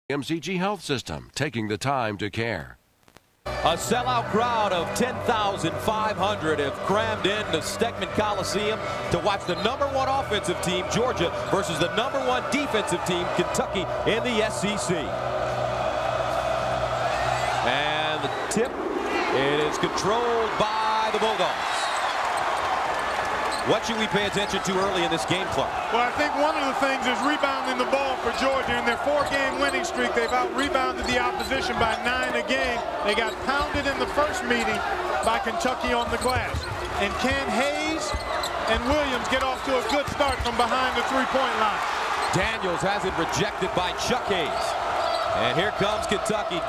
MCG Health System, taking the time to care. A sellout crowd of 10,500 have crammed into Steckman Coliseum to watch the #1 offensive team, Georgia, versus the #1 defensive team, Kentucky, in the SEC. And the tip, it is controlled by the Bulldogs. What should we pay attention to early in this game, Clark? Well, I think one of the things is rebounding the ball for Georgia. In their 4-game winning streak, they've out-rebounded the opposition by 9 a game. They got pounded in the first meeting by Kentucky on the glass. And can Hayes and Williams get off to a good start from behind the three-point line? Daniels has it rejected by Chuck Hayes. And here comes Kentucky.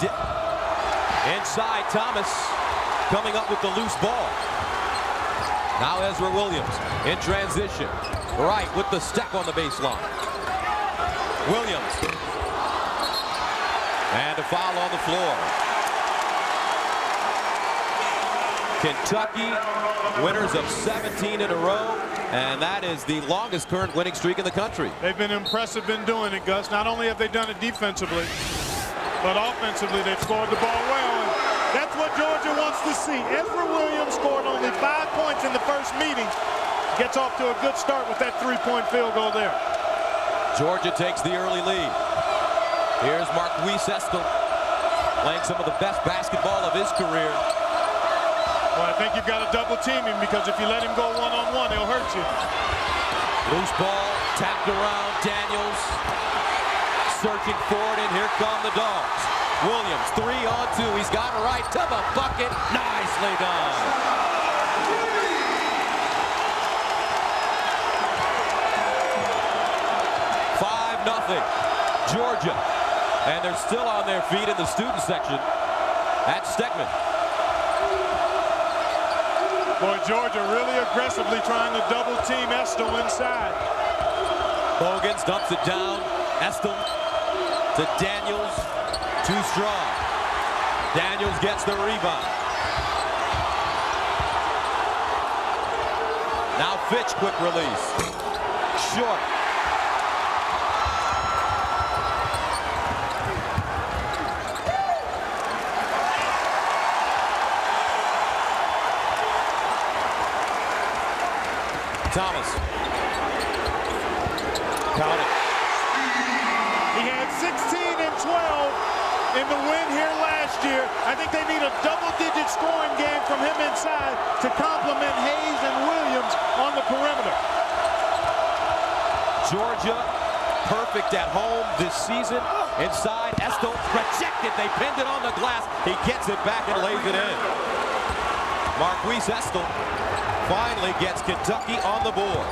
Inside, Thomas coming up with the loose ball. Now Ezra Williams in transition. Right with the step on the baseline. Williams. And a foul on the floor. Kentucky winners of 17 in a row. And that is the longest current winning streak in the country. They've been impressive in doing it, Gus. Not only have they done it defensively, but offensively they've scored the ball well. That's what Georgia wants to see. Ezra Williams scored only 5 points in the first meeting. Gets off to a good start with that 3-point field goal there. Georgia takes the early lead. Here's Marquise Estel playing some of the best basketball of his career. Well, I think you've got to double team him, because if you let him go one-on-one, he'll hurt you. Loose ball, tapped around. Daniels searching for it, and here come the Dogs. Williams, 3-on-2. He's got it right to the bucket. Nicely done. Nothing. Georgia. And they're still on their feet in the student section at Steckman. Boy, Georgia really aggressively trying to double team Estel inside. Bogans dumps it down. Estel to Daniels. Too strong. Daniels gets the rebound. Now Fitch, quick release. Short. Thomas. Count it. He had 16 and 12 in the win here last year. I think they need a double-digit scoring game from him inside to complement Hayes and Williams on the perimeter. Georgia perfect at home this season. Inside, Estel rejected. They pinned it on the glass. He gets it back and lays it in. Marquise Estel finally gets Kentucky on the board.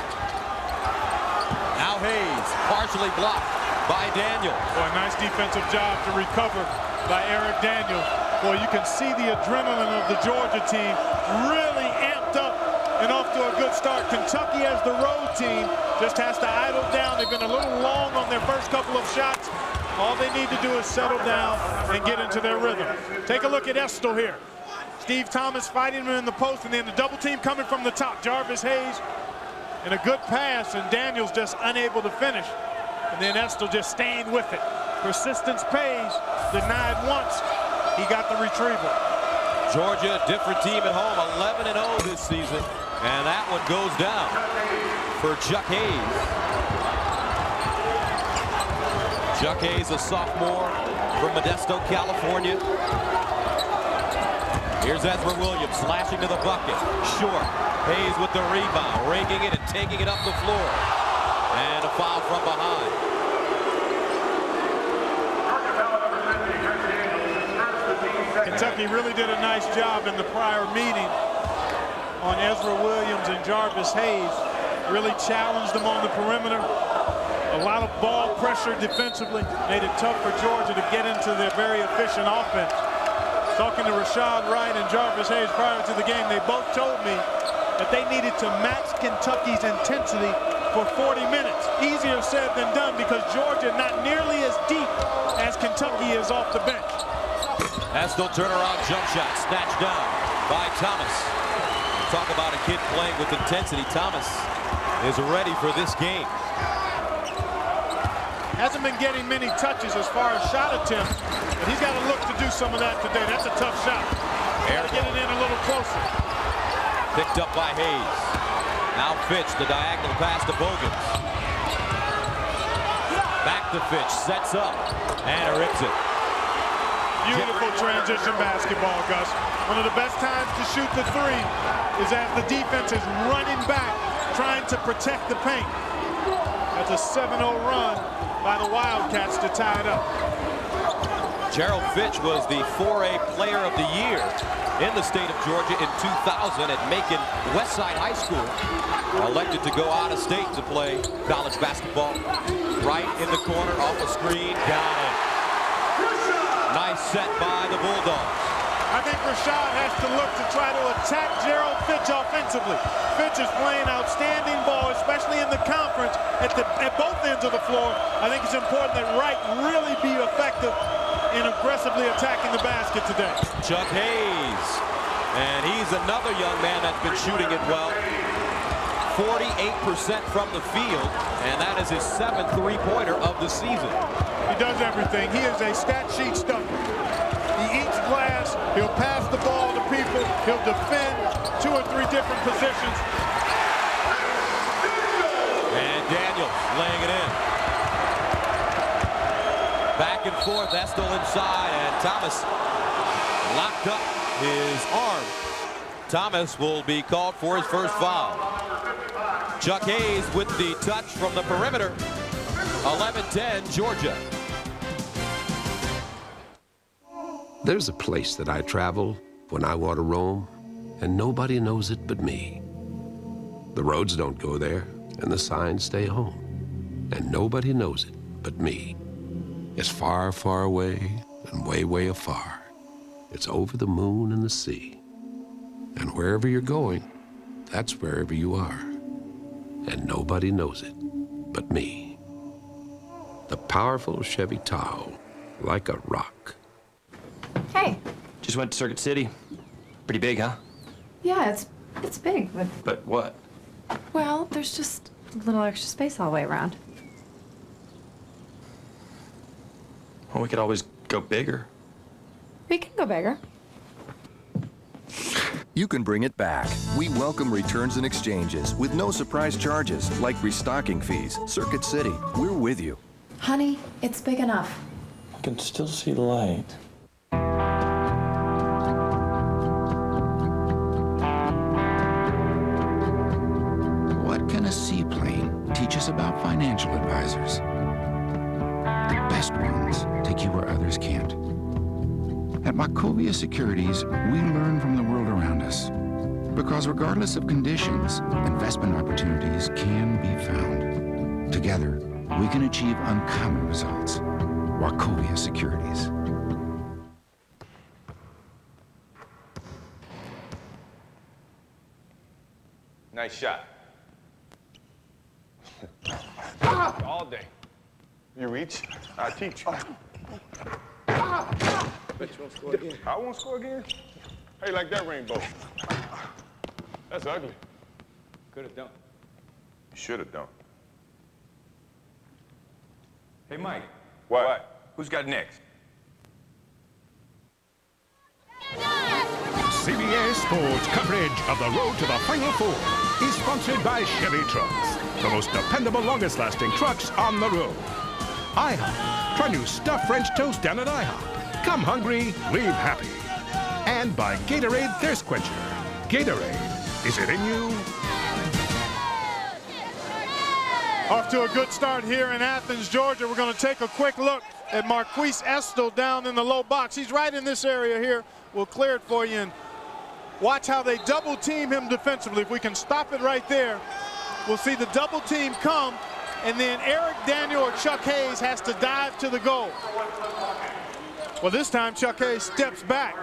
Now Hayes, partially blocked by Daniels. Boy, nice defensive job to recover by Eric Daniels. Boy, you can see the adrenaline of the Georgia team really amped up and off to a good start. Kentucky, as the road team, just has to idle down. They've been a little long on their first couple of shots. All they need to do is settle down and get into their rhythm. Take a look at Estel here. Steve Thomas fighting him in the post, and then the double team coming from the top. Jarvis Hayes and a good pass, and Daniels just unable to finish. And then Estel just staying with it. Persistence pays. Denied once. He got the retrieval. Georgia, different team at home, 11-0 this season. And that one goes down for Chuck Hayes. Chuck Hayes, a sophomore from Modesto, California. Here's Ezra Williams slashing to the bucket. Short. Hayes with the rebound, raking it and taking it up the floor. And a foul from behind. Kentucky really did a nice job in the prior meeting on Ezra Williams and Jarvis Hayes. Really challenged them on the perimeter. A lot of ball pressure defensively. Made it tough for Georgia to get into their very efficient offense. Talking to Rashad Wright and Jarvis Hayes prior to the game, they both told me that they needed to match Kentucky's intensity for 40 minutes. Easier said than done, because Georgia not nearly as deep as Kentucky is off the bench. Estel turnaround jump shot snatched down by Thomas. Talk about a kid playing with intensity. Thomas is ready for this game. Hasn't been getting many touches as far as shot attempts, but he's got to look to do some of that today. That's a tough shot. Got to get it in a little closer. Picked up by Hayes. Now Fitch, the diagonal pass to Bogans. Back to Fitch, sets up, and rips it. Beautiful transition basketball, Gus. One of the best times to shoot the three is as the defense is running back, trying to protect the paint. That's a 7-0 run by the Wildcats to tie it up. Gerald Fitch was the 4A Player of the Year in the state of Georgia in 2000 at Macon Westside High School. Elected to go out of state to play college basketball. Right in the corner, off the screen, got it. Nice set by the Bulldogs. I think Rashad has to look to try to attack Gerald Fitch offensively. Fitch is playing outstanding ball, especially in the conference at both ends of the floor. I think it's important that Wright really be effective in aggressively attacking the basket today. Chuck Hayes, and he's another young man that's been shooting it well. 48% from the field, and that is his 7th three-pointer of the season. He does everything. He is a stat sheet stuffer. He eats glass, he'll pass the ball to people, he'll defend 2 or 3 different positions. And Daniels laying it in. Back and forth, Estel inside, and Thomas locked up his arm. Thomas will be called for his first foul. Chuck Hayes with the touch from the perimeter. 11-10, Georgia. There's a place that I travel when I want to roam, and nobody knows it but me. The roads don't go there, and the signs stay home, and nobody knows it but me. It's far, far away, and way, way afar. It's over the moon and the sea. And wherever you're going, that's wherever you are. And nobody knows it but me. The powerful Chevy Tahoe, like a rock. Hey. Just went to Circuit City. Pretty big, huh? Yeah, it's big, but... But what? Well, there's just a little extra space all the way around. Well, we could always go bigger. We can go bigger. You can bring it back. We welcome returns and exchanges with no surprise charges like restocking fees. Circuit City, we're with you. Honey, it's big enough. I can still see the light. What can a seaplane teach us about financial advisors? The best ones take you where others can't. At Wachovia Securities, we learn from the world around us. Because regardless of conditions, investment opportunities can be found. Together, we can achieve uncommon results. Wachovia Securities. Nice shot. All day. You reach, I teach you. Bet you won't score again. I won't score again? How you like that rainbow? That's ugly. Could have done. You should have done. Hey, Mike. What? Who's got next? CBS Sports coverage of the road to the Final Four is sponsored by Chevy Trucks, the most dependable, longest-lasting trucks on the road. IHOP. Try new stuffed French toast down at IHOP. Come hungry, leave happy. And by Gatorade Thirst Quencher. Gatorade, is it in you? Off to a good start here in Athens, Georgia. We're going to take a quick look at Marquise Estel down in the low box. He's right in this area here. We'll clear it for you and watch how they double team him defensively. If we can stop it right there, we'll see the double team come, and then Eric Daniel or Chuck Hayes has to dive to the goal. Well, this time Chuck Hayes steps back.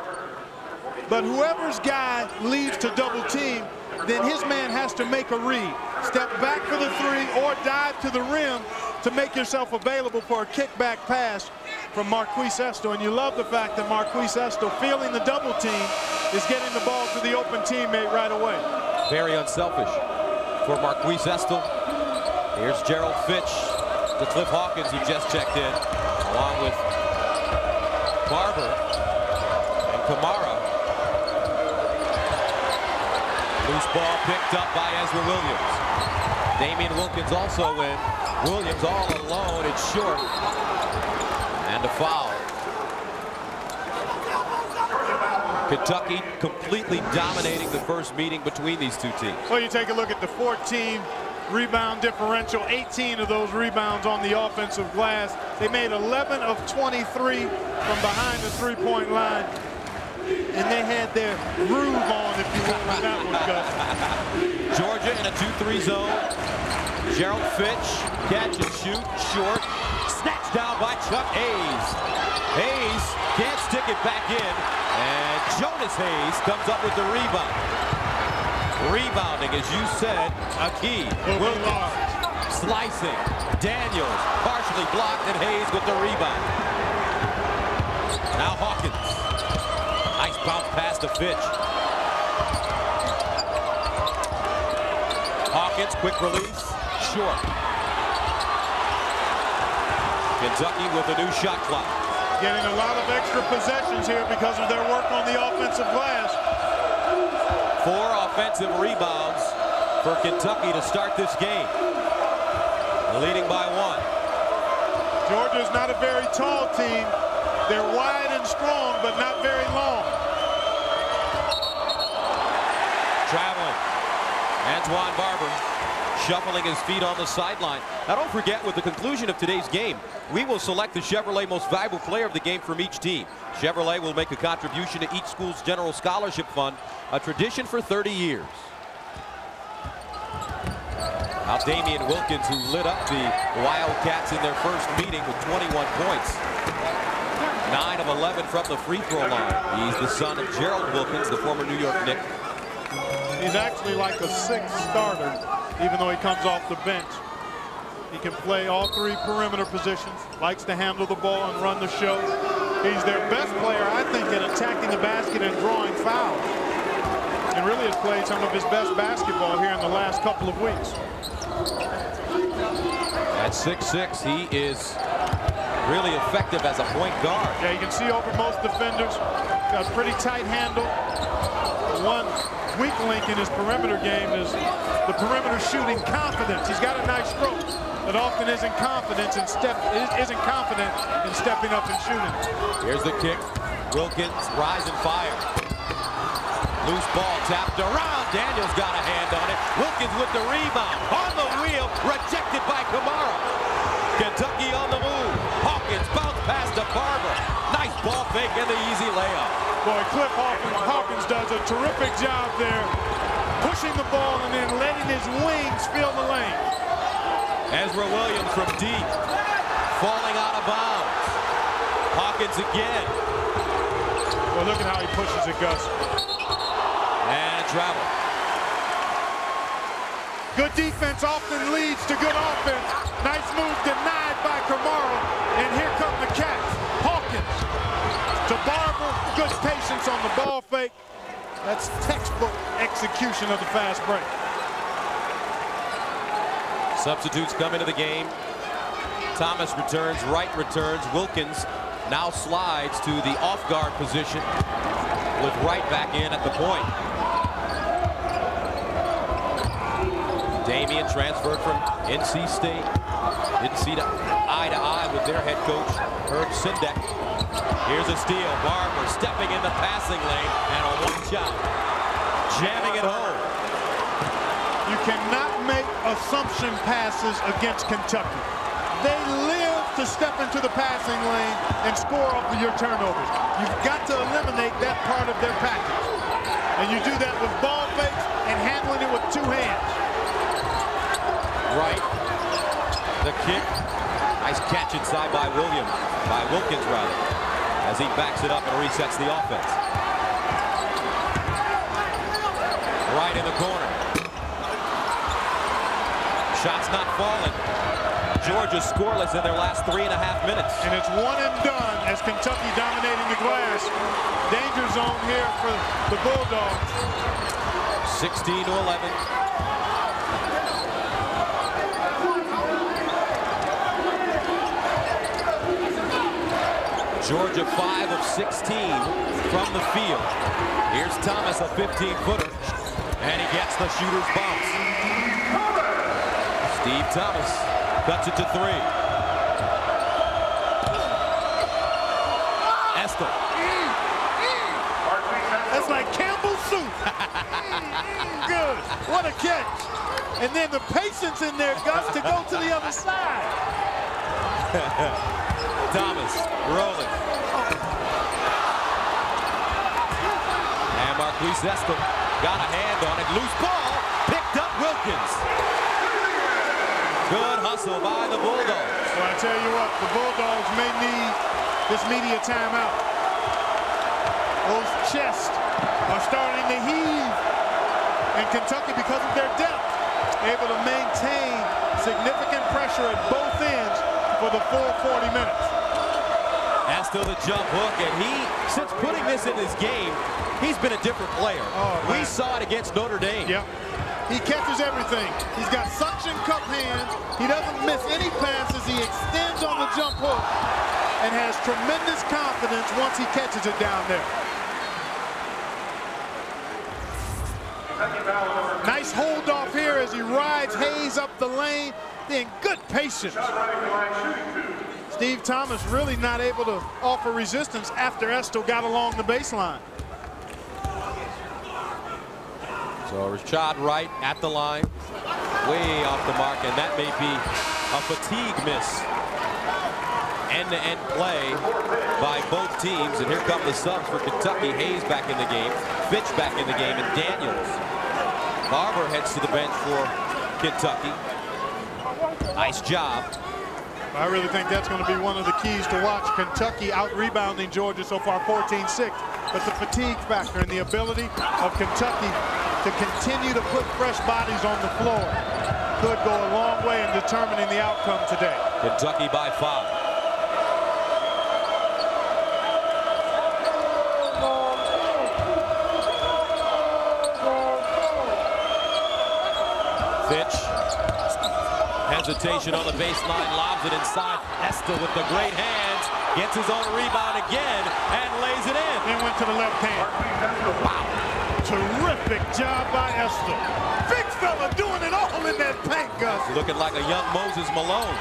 But whoever's guy leaves to double team, then his man has to make a read. Step back for the three or dive to the rim to make yourself available for a kickback pass from Marquise Estel. And you love the fact that Marquise Estel, feeling the double team, is getting the ball to the open teammate right away. Very unselfish for Marquise Estel. Here's Gerald Fitch. to Cliff Hawkins, who just checked in, along with Barber and Kamara. Loose ball picked up by Ezra Williams. Damian Wilkins also in. Williams all alone. It's short. And a foul. Kentucky completely dominating the first meeting between these two teams. Well, you take a look at the 14 rebound differential, 18 of those rebounds on the offensive glass. They made 11 of 23 from behind the three-point line. And they had their groove on, if you will, when that was Gus. Georgia in a 2-3 zone. Gerald Fitch, catch and shoot, short. Snatched down by Chuck Hayes. Hayes can't stick it back in. And Jonas Hayes comes up with the rebound. Rebounding, as you said, a key. Wilkins slicing. Daniels partially blocked, and Hayes with the rebound. Now Hawkins. Nice bounce pass to Fitch. Hawkins, quick release, short. Kentucky with a new shot clock. Getting a lot of extra possessions here because of their work on the offensive glass. 4 offensive rebounds for Kentucky to start this game. Leading by 1. Georgia's not a very tall team. They're wide and strong, but not very long. Traveling. Antoine Barber shuffling his feet on the sideline. Now don't forget, with the conclusion of today's game, we will select the Chevrolet Most Valuable Player of the game from each team. Chevrolet will make a contribution to each school's general scholarship fund, a tradition for 30 years. Now Damian Wilkins, who lit up the Wildcats in their first meeting with 21 points. 9 of 11 from the free throw line. He's the son of Gerald Wilkins, the former New York Knick. He's actually like a 6th starter, even though he comes off the bench. He can play all 3 perimeter positions, likes to handle the ball and run the show. He's their best player, I think, at attacking the basket and drawing fouls. And really has played some of his best basketball here in the last couple of weeks. At 6'6", he is really effective as a point guard. Yeah, you can see over most defenders. Got a pretty tight handle. One weak link in his perimeter game is the perimeter shooting confidence. He's got a nice stroke, but often isn't confident in stepping up and shooting. Here's the kick. Wilkins, rise and fire. Loose ball tapped around. Daniels got a hand on it. Wilkins with the rebound. On the wheel, rejected by Kamara. Kentucky on the move. Hawkins bounce pass to Barber. Nice ball fake and the easy layup. Boy, Cliff Hawkins does a terrific job there, pushing the ball and then letting his wings fill the lane. Ezra Williams from deep, falling out of bounds. Hawkins again. Well, look at how he pushes it, Gus. And travel. Good defense often leads to good offense. Nice move denied by Kamara. And here come the Cats. Hawkins to Barber. Good patience on the ball fake. That's textbook execution of the fast break. Substitutes come into the game. Thomas returns, Wright returns. Wilkins now slides to the off-guard position with Wright back in at the point. Damian transferred from NC State. Didn't see eye to eye with their head coach, Herb Sindek. Here's a steal. Barber stepping in the passing lane and a one-shot. Jamming it home. You cannot make assumption passes against Kentucky. They live to step into the passing lane and score off of your turnovers. You've got to eliminate that part of their package. And you do that with ball fakes and handling it with 2 hands. Right. The kick. Nice catch inside by Wilkins rather, as he backs it up and resets the offense. Right in the corner. Shots not falling. Georgia scoreless in their last 3.5 minutes. And it's one and done as Kentucky dominating the glass. Danger zone here for the Bulldogs. 16-11. Georgia 5 of 16 from the field. Here's Thomas, a 15-footer, and he gets the shooter's bounce. Steve Thomas cuts it to 3. Estel. That's like Campbell's soup. Good. What a catch. And then the patience in there, Gus, to go to the other side. Thomas rolling. And Marquise Estel got a hand on it. Loose ball. Picked up Wilkins. Good hustle by the Bulldogs. Well, I tell you what, the Bulldogs may need this media timeout. Those chests are starting to heave in Kentucky because of their depth. Able to maintain significant pressure at both ends for the full 40 minutes. That's still the jump hook, and since putting this in his game, he's been a different player. Oh, we saw it against Notre Dame. Yep. He catches everything. He's got suction cup hands. He doesn't miss any passes. He extends on the jump hook and has tremendous confidence once he catches it down there. Nice hold off here as he rides Hayes up the lane. Then good patience. Steve Thomas really not able to offer resistance after Estel got along the baseline. So Rashad Wright at the line, way off the mark, and that may be a fatigue miss. End-to-end play by both teams, and here come the subs for Kentucky. Hayes back in the game, Fitch back in the game, and Daniels. Barber heads to the bench for Kentucky. Nice job. I really think that's going to be one of the keys to watch. Kentucky out-rebounding Georgia so far 14-6. But the fatigue factor and the ability of Kentucky to continue to put fresh bodies on the floor could go a long way in determining the outcome today. Kentucky by 5. Fitch. Hesitation on the baseline, lobs it inside. Estel with the great hands, gets his own rebound again, and lays it in. And went to the left hand. Wow. Terrific job by Estel. Big fella doing it all in that paint, Gus. Looking like a young Moses Malone.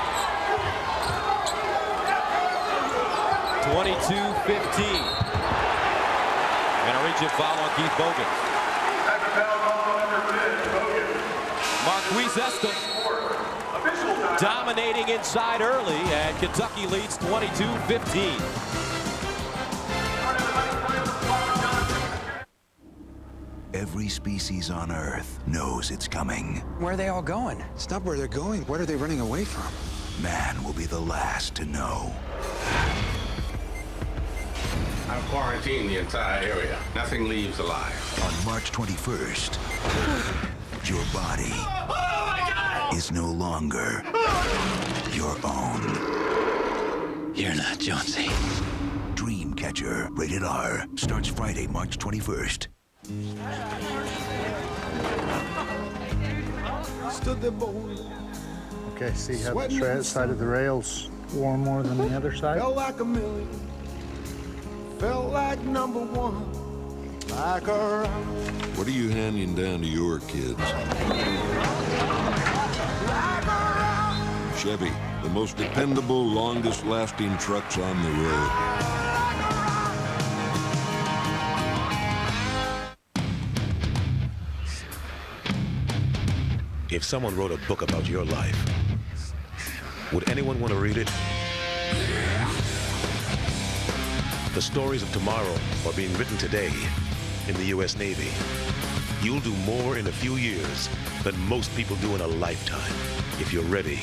22-15. And a reach and foul on Keith Bogan. Marquise Estel dominating inside early, and Kentucky leads 22-15. Every species on Earth knows it's coming. Where are they all going? It's not where they're going. What are they running away from? Man will be the last to know. I've quarantined the entire area. Nothing leaves alive. On March 21st, your body is no longer your own. You're not Jonesy. Dreamcatcher, rated R, starts Friday, March 21st. Stood there, boy. Okay, see how the side of the rails wore more than the other side? Felt like a million. Felt like number one. Like a... What are you handing down to your kids? Chevy, the most dependable, longest-lasting trucks on the road. If someone wrote a book about your life, would anyone want to read it? The stories of tomorrow are being written today in the U.S. Navy. You'll do more in a few years than most people do in a lifetime, if you're ready.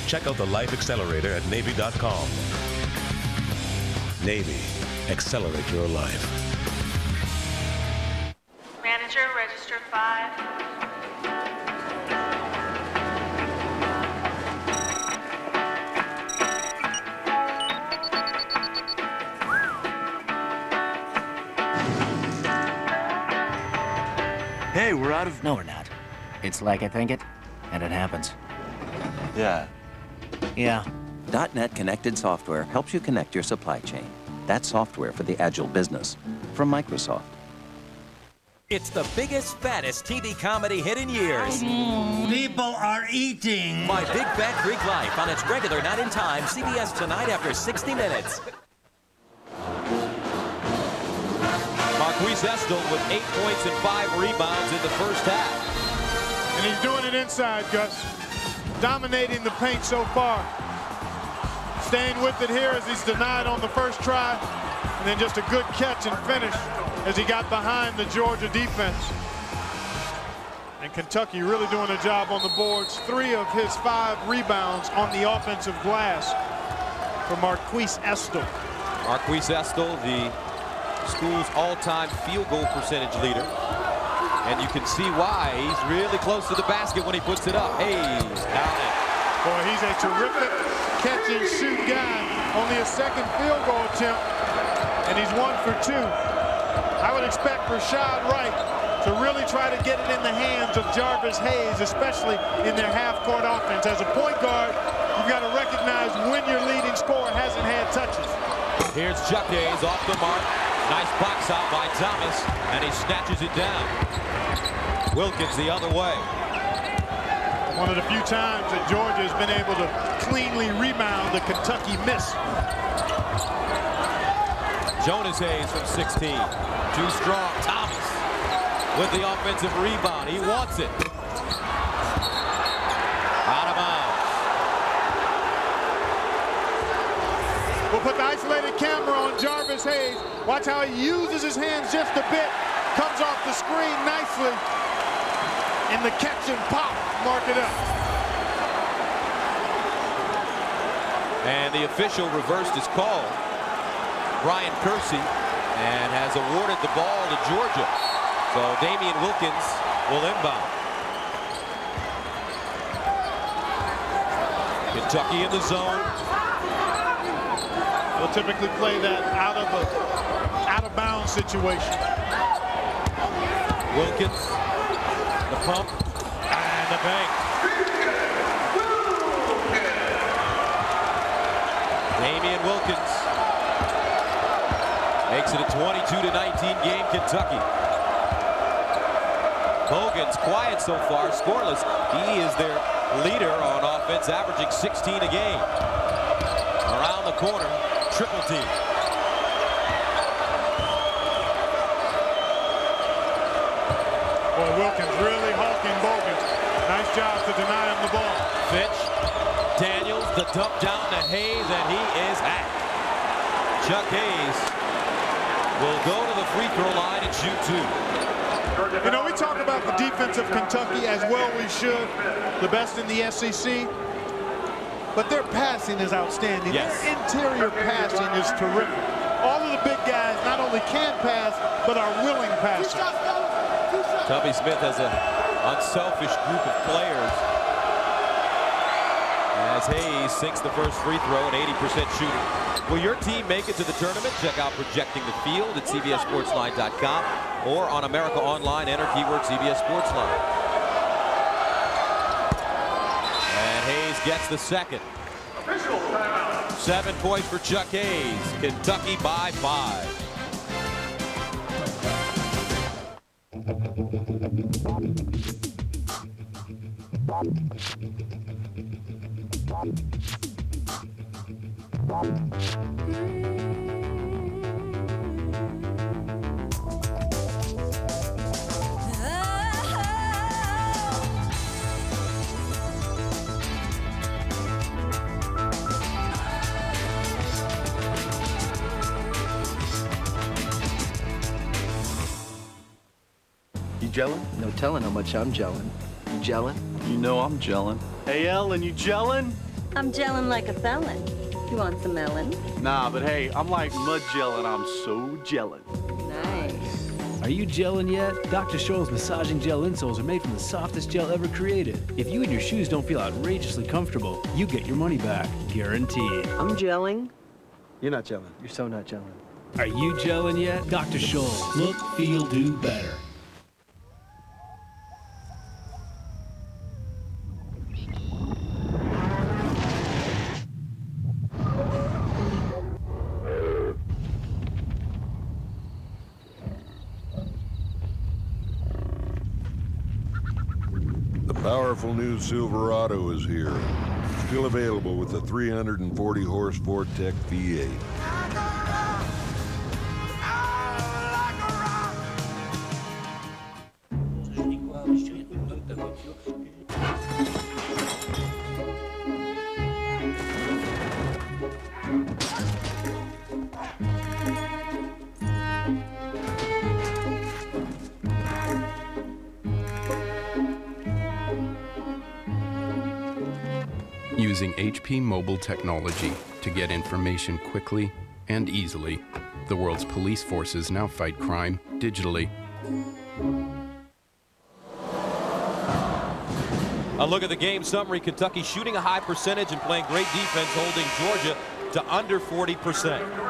Check out the Life Accelerator at Navy.com. Navy, accelerate your life. Manager, register 5. Hey, we're out of... No, we're not. It's like I think it, and it happens. Yeah. Yeah, .NET Connected Software helps you connect your supply chain. That's software for the agile business from Microsoft. It's the biggest, fattest TV comedy hit in years. People are eating. My Big Fat Greek Life on its regular night in time, CBS tonight after 60 minutes. Marquise Estel with 8 points and 5 rebounds in the first half. And he's doing it inside, Gus. Dominating the paint so far. Staying with it here as he's denied on the first try. And then just a good catch and finish as he got behind the Georgia defense. And Kentucky really doing a job on the boards. 3 of his 5 rebounds on the offensive glass for Marquise Estel. Marquise Estel, the school's all-time field goal percentage leader. And you can see why. He's really close to the basket when he puts it up. Hayes down it. Boy, he's a terrific catch-and-shoot guy. Only a second field goal attempt, and he's 1 for 2. I would expect Rashad Wright to really try to get it in the hands of Jarvis Hayes, especially in their half-court offense. As a point guard, you've got to recognize when your leading scorer hasn't had touches. Here's Chuck Hayes off the mark. Nice box out by Thomas, and he snatches it down. Wilkins the other way. One of the few times that Georgia has been able to cleanly rebound the Kentucky miss. Jonas Hayes from 16. Too strong. Thomas with the offensive rebound. He wants it. Out of bounds. We'll put the isolated camera on Jarvis Hayes. Watch how he uses his hands just a bit. Comes off the screen nicely. And the catch and pop. Mark it up. And the official reversed his call. Brian Kersey, and has awarded the ball to Georgia. So Damian Wilkins will inbound. Kentucky in the zone. They'll typically play that out of bounds situation. Wilkins, the pump, and the bank. Damian Wilkins makes it a 22-19 game, Kentucky. Bogan's quiet so far, scoreless. He is their leader on offense, averaging 16 a game. Around the corner, triple team. Boy, Wilkins really hulking Bogan. Nice job to deny him the ball. Finch, Daniels, the dump down to Hayes, and he is hacked. Chuck Hayes will go to the free throw line and shoot 2. You know, we talk about the defense of Kentucky as well we should. The best in the SEC. But their passing is outstanding. Yes. Their interior passing is terrific. All of the big guys not only can pass, but are willing passers. Tubby Smith has an unselfish group of players. As Hayes sinks the first free throw, an 80% shooter. Will your team make it to the tournament? Check out Projecting the Field at CBSSportsLine.com or on America Online. Enter keyword CBS Sportsline. And Hayes gets the second. 7 points for Chuck Hayes. Kentucky by 5. You gelling? No telling how much I'm gelling. You gelling? You know I'm gelling. Hey, Ellen, you gelling? I'm gelling like a felon. You want some melon? Nah, but hey, I'm like mud gelling. I'm so gelling. Nice. Are you gelling yet? Dr. Scholl's massaging gel insoles are made from the softest gel ever created. If you and your shoes don't feel outrageously comfortable, you get your money back. Guaranteed. I'm gelling. You're not gelling. You're so not gelling. Are you gelling yet? Dr. Scholl's. Look, feel, do better. Powerful new Silverado is here. Still available with a 340-horse Vortec V8. Using HP mobile technology to get information quickly and easily, the world's police forces now fight crime digitally. A look at the game summary. Kentucky shooting a high percentage and playing great defense, holding Georgia to under 40%.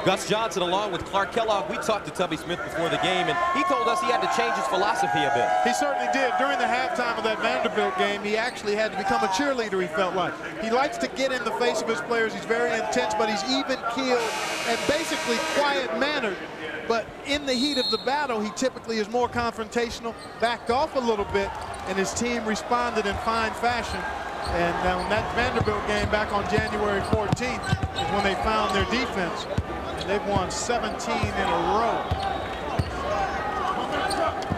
Gus Johnson along with Clark Kellogg. We talked to Tubby Smith before the game, and he told us he had to change his philosophy a bit. He certainly did. During the halftime of that Vanderbilt game, he actually had to become a cheerleader, he felt like. He likes to get in the face of his players. He's very intense, but he's even-keeled and basically quiet-mannered. But in the heat of the battle, he typically is more confrontational, backed off a little bit, and his team responded in fine fashion. And now in that Vanderbilt game back on January 14th is when they found their defense. And they've won 17 in a row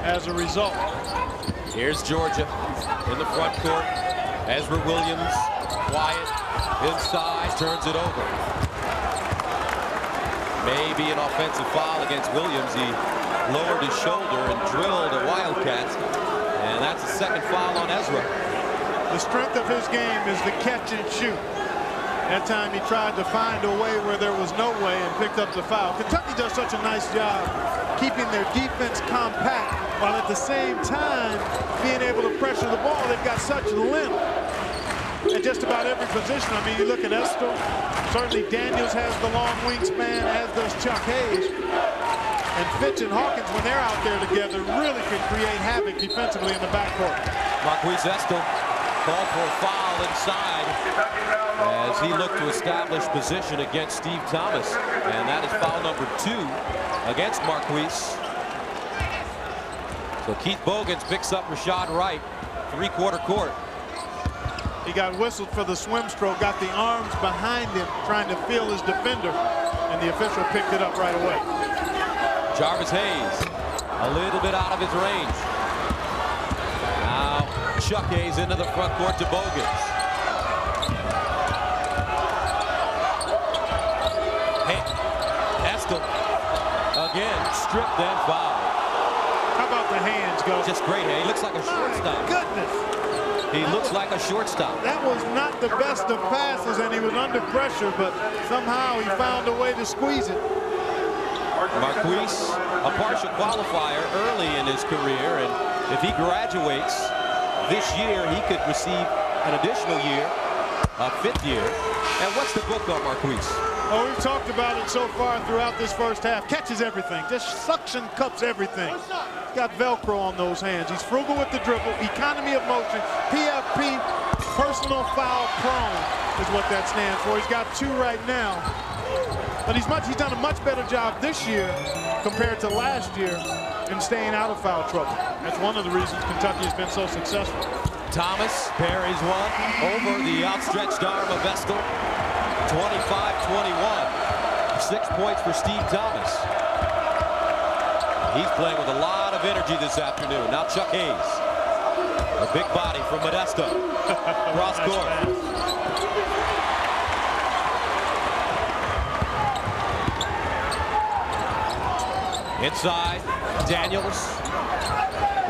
as a result. Here's Georgia in the front court. Ezra Williams, quiet, inside, turns it over. Maybe an offensive foul against Williams. He lowered his shoulder and drilled a Wildcat. And that's the second foul on Ezra. The strength of his game is the catch and shoot. That time he tried to find a way where there was no way and picked up the foul. Kentucky does such a nice job keeping their defense compact while at the same time being able to pressure the ball. They've got such length at just about every position. I mean, you look at Estel. Certainly Daniels has the long wingspan, as does Chuck Hayes. And Fitch and Hawkins, when they're out there together, really can create havoc defensively in the backcourt. Marquise Estel called for a foul inside as he looked to establish position against Steve Thomas. And that is foul number 2 against Marquise. So Keith Bogans picks up Rashad Wright, three-quarter court. He got whistled for the swim stroke, got the arms behind him trying to feel his defender, and the official picked it up right away. Jarvis Hayes, a little bit out of his range. Now Chuck Hayes into the front court to Bogans. Hey, Estel again, stripped and fouled. How about the hands, go? Just great. He looks like a shortstop. Goodness. He looks like a shortstop. That was not the best of passes, and he was under pressure, but somehow he found a way to squeeze it. Marquise, a partial qualifier early in his career, and if he graduates this year, he could receive an additional year, a 5th year. And what's the book on Marquise? Oh, we've talked about it so far throughout this first half. Catches everything, just suction cups everything. Got Velcro on those hands. He's frugal with the dribble, economy of motion, PFP, personal foul prone is what that stands for. He's got 2 right now. But he's done a much better job this year compared to last year in staying out of foul trouble. That's one of the reasons Kentucky has been so successful. Thomas parries one over the outstretched arm of Estel. 25-21. 6 points for Steve Thomas. He's playing with a lot of energy this afternoon. Now Chuck Hayes. A big body from Modesto. Cross court. Inside, Daniels,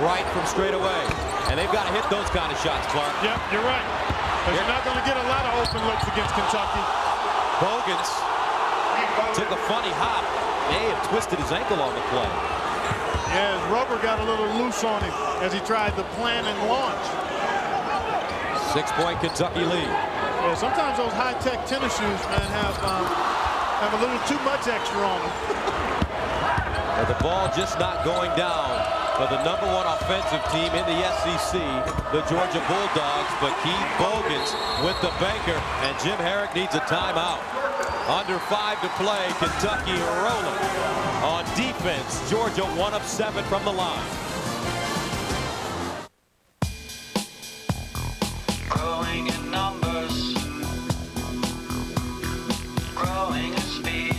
right from straight away. And they've got to hit those kind of shots, Clark. Yep, you're right. Because you're not going to get a lot of open looks against Kentucky. Bogans took a funny hop. May have twisted his ankle on the play. Yeah, his rubber got a little loose on him as he tried to plan and launch. 6-point Kentucky lead. Yeah, sometimes those high-tech tennis shoes, man, have a little too much extra on them. And the ball just not going down for the #1 offensive team in the SEC, the Georgia Bulldogs. But Keith Bogans with the banker, and Jim Herrick needs a timeout. Under 5 to play, Kentucky rolling. On defense, Georgia 1 of 7 from the line. growing in numbers, growing in speed.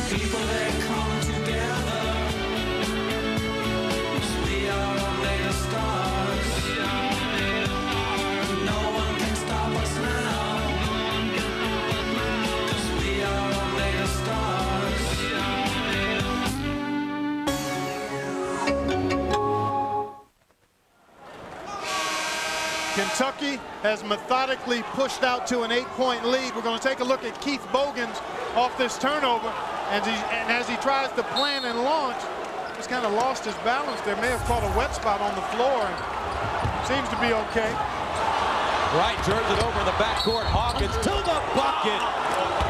People, they come together, 'cause we are all made of stars. No one can stop us now, 'cause we are all made of stars. Kentucky has methodically pushed out to an 8-point lead. We're going to take a look at Keith Bogans off this turnover. And as he tries to plan and launch, just kind of lost his balance there. May have caught a wet spot on the floor. And seems to be okay. Wright turns it over in the backcourt. Hawkins to the bucket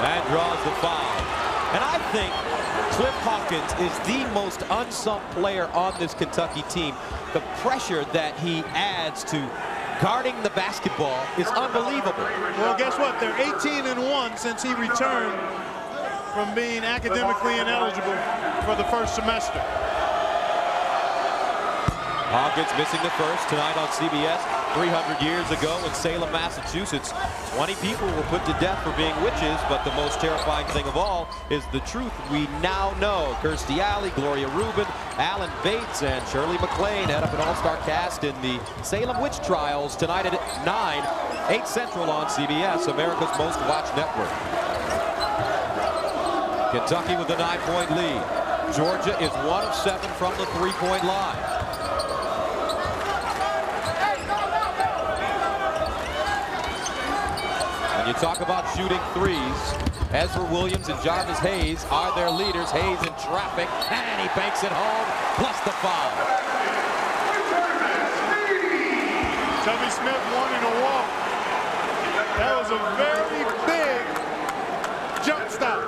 and draws the foul. And I think Cliff Hawkins is the most unsung player on this Kentucky team. The pressure that he adds to guarding the basketball is unbelievable. Well, guess what? They're 18-1 since he returned from being academically ineligible for the first semester. Hawkins missing the first tonight on CBS. 300 years ago in Salem, Massachusetts, 20 people were put to death for being witches, but the most terrifying thing of all is the truth we now know. Kirstie Alley, Gloria Rubin, Alan Bates, and Shirley MacLaine head up an all-star cast in the Salem Witch Trials tonight at 9, 8 Central on CBS, America's most watched network. Kentucky with a 9-point lead. Georgia is 1 of 7 from the three-point line. You talk about shooting threes. Ezra Williams and Jarvis Hayes are their leaders. Hayes in traffic, and he banks it home, plus the foul. Tubby Smith wanting to walk. That was a very big jump stop.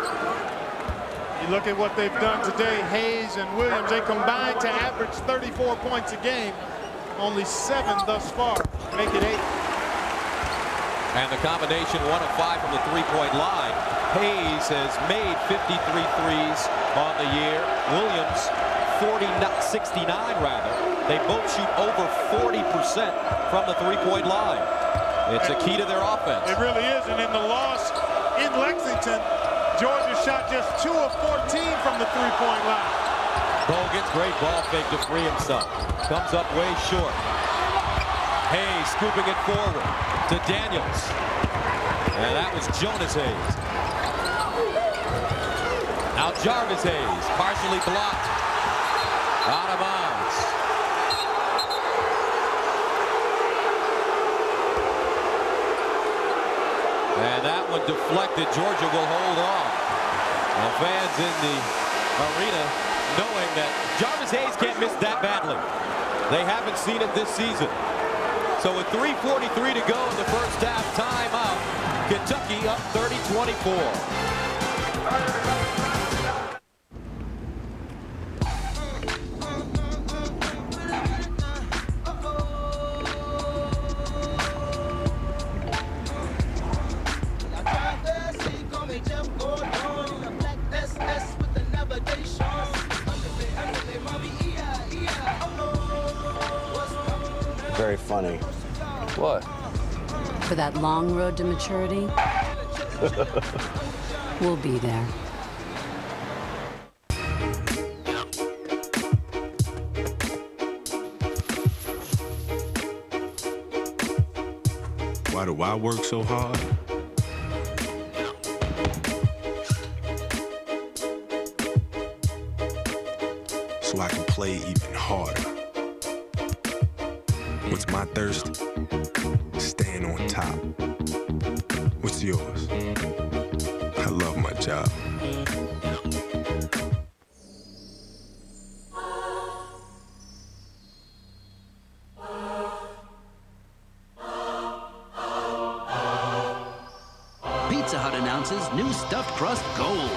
You look at what they've done today, Hayes and Williams, they combined to average 34 points a game. Only 7 thus far, make it 8. And the combination 1 of 5 from the three-point line. Hayes has made 53 threes on the year. Williams 69 rather. They both shoot over 40% from the three-point line. It's a key to their offense. It really is. And in the loss in Lexington, Georgia shot just 2 of 14 from the three-point line. Bogans, great ball fake to free himself. Comes up way short. Hayes scooping it forward to Daniels. And that was Jonas Hayes. Now Jarvis Hayes, partially blocked. Out of bounds. And that one deflected. Georgia will hold on. The fans in the arena knowing that Jarvis Hayes can't miss that badly. They haven't seen it this season. So with 3:43 to go in the first half, timeout. Kentucky up 30-24. Very funny. What? For that long road to maturity, we'll be there. Why do I work so hard? So I can play even harder. What's my thirst? Staying on top. What's yours? I love my job. Pizza Hut announces new stuffed crust gold.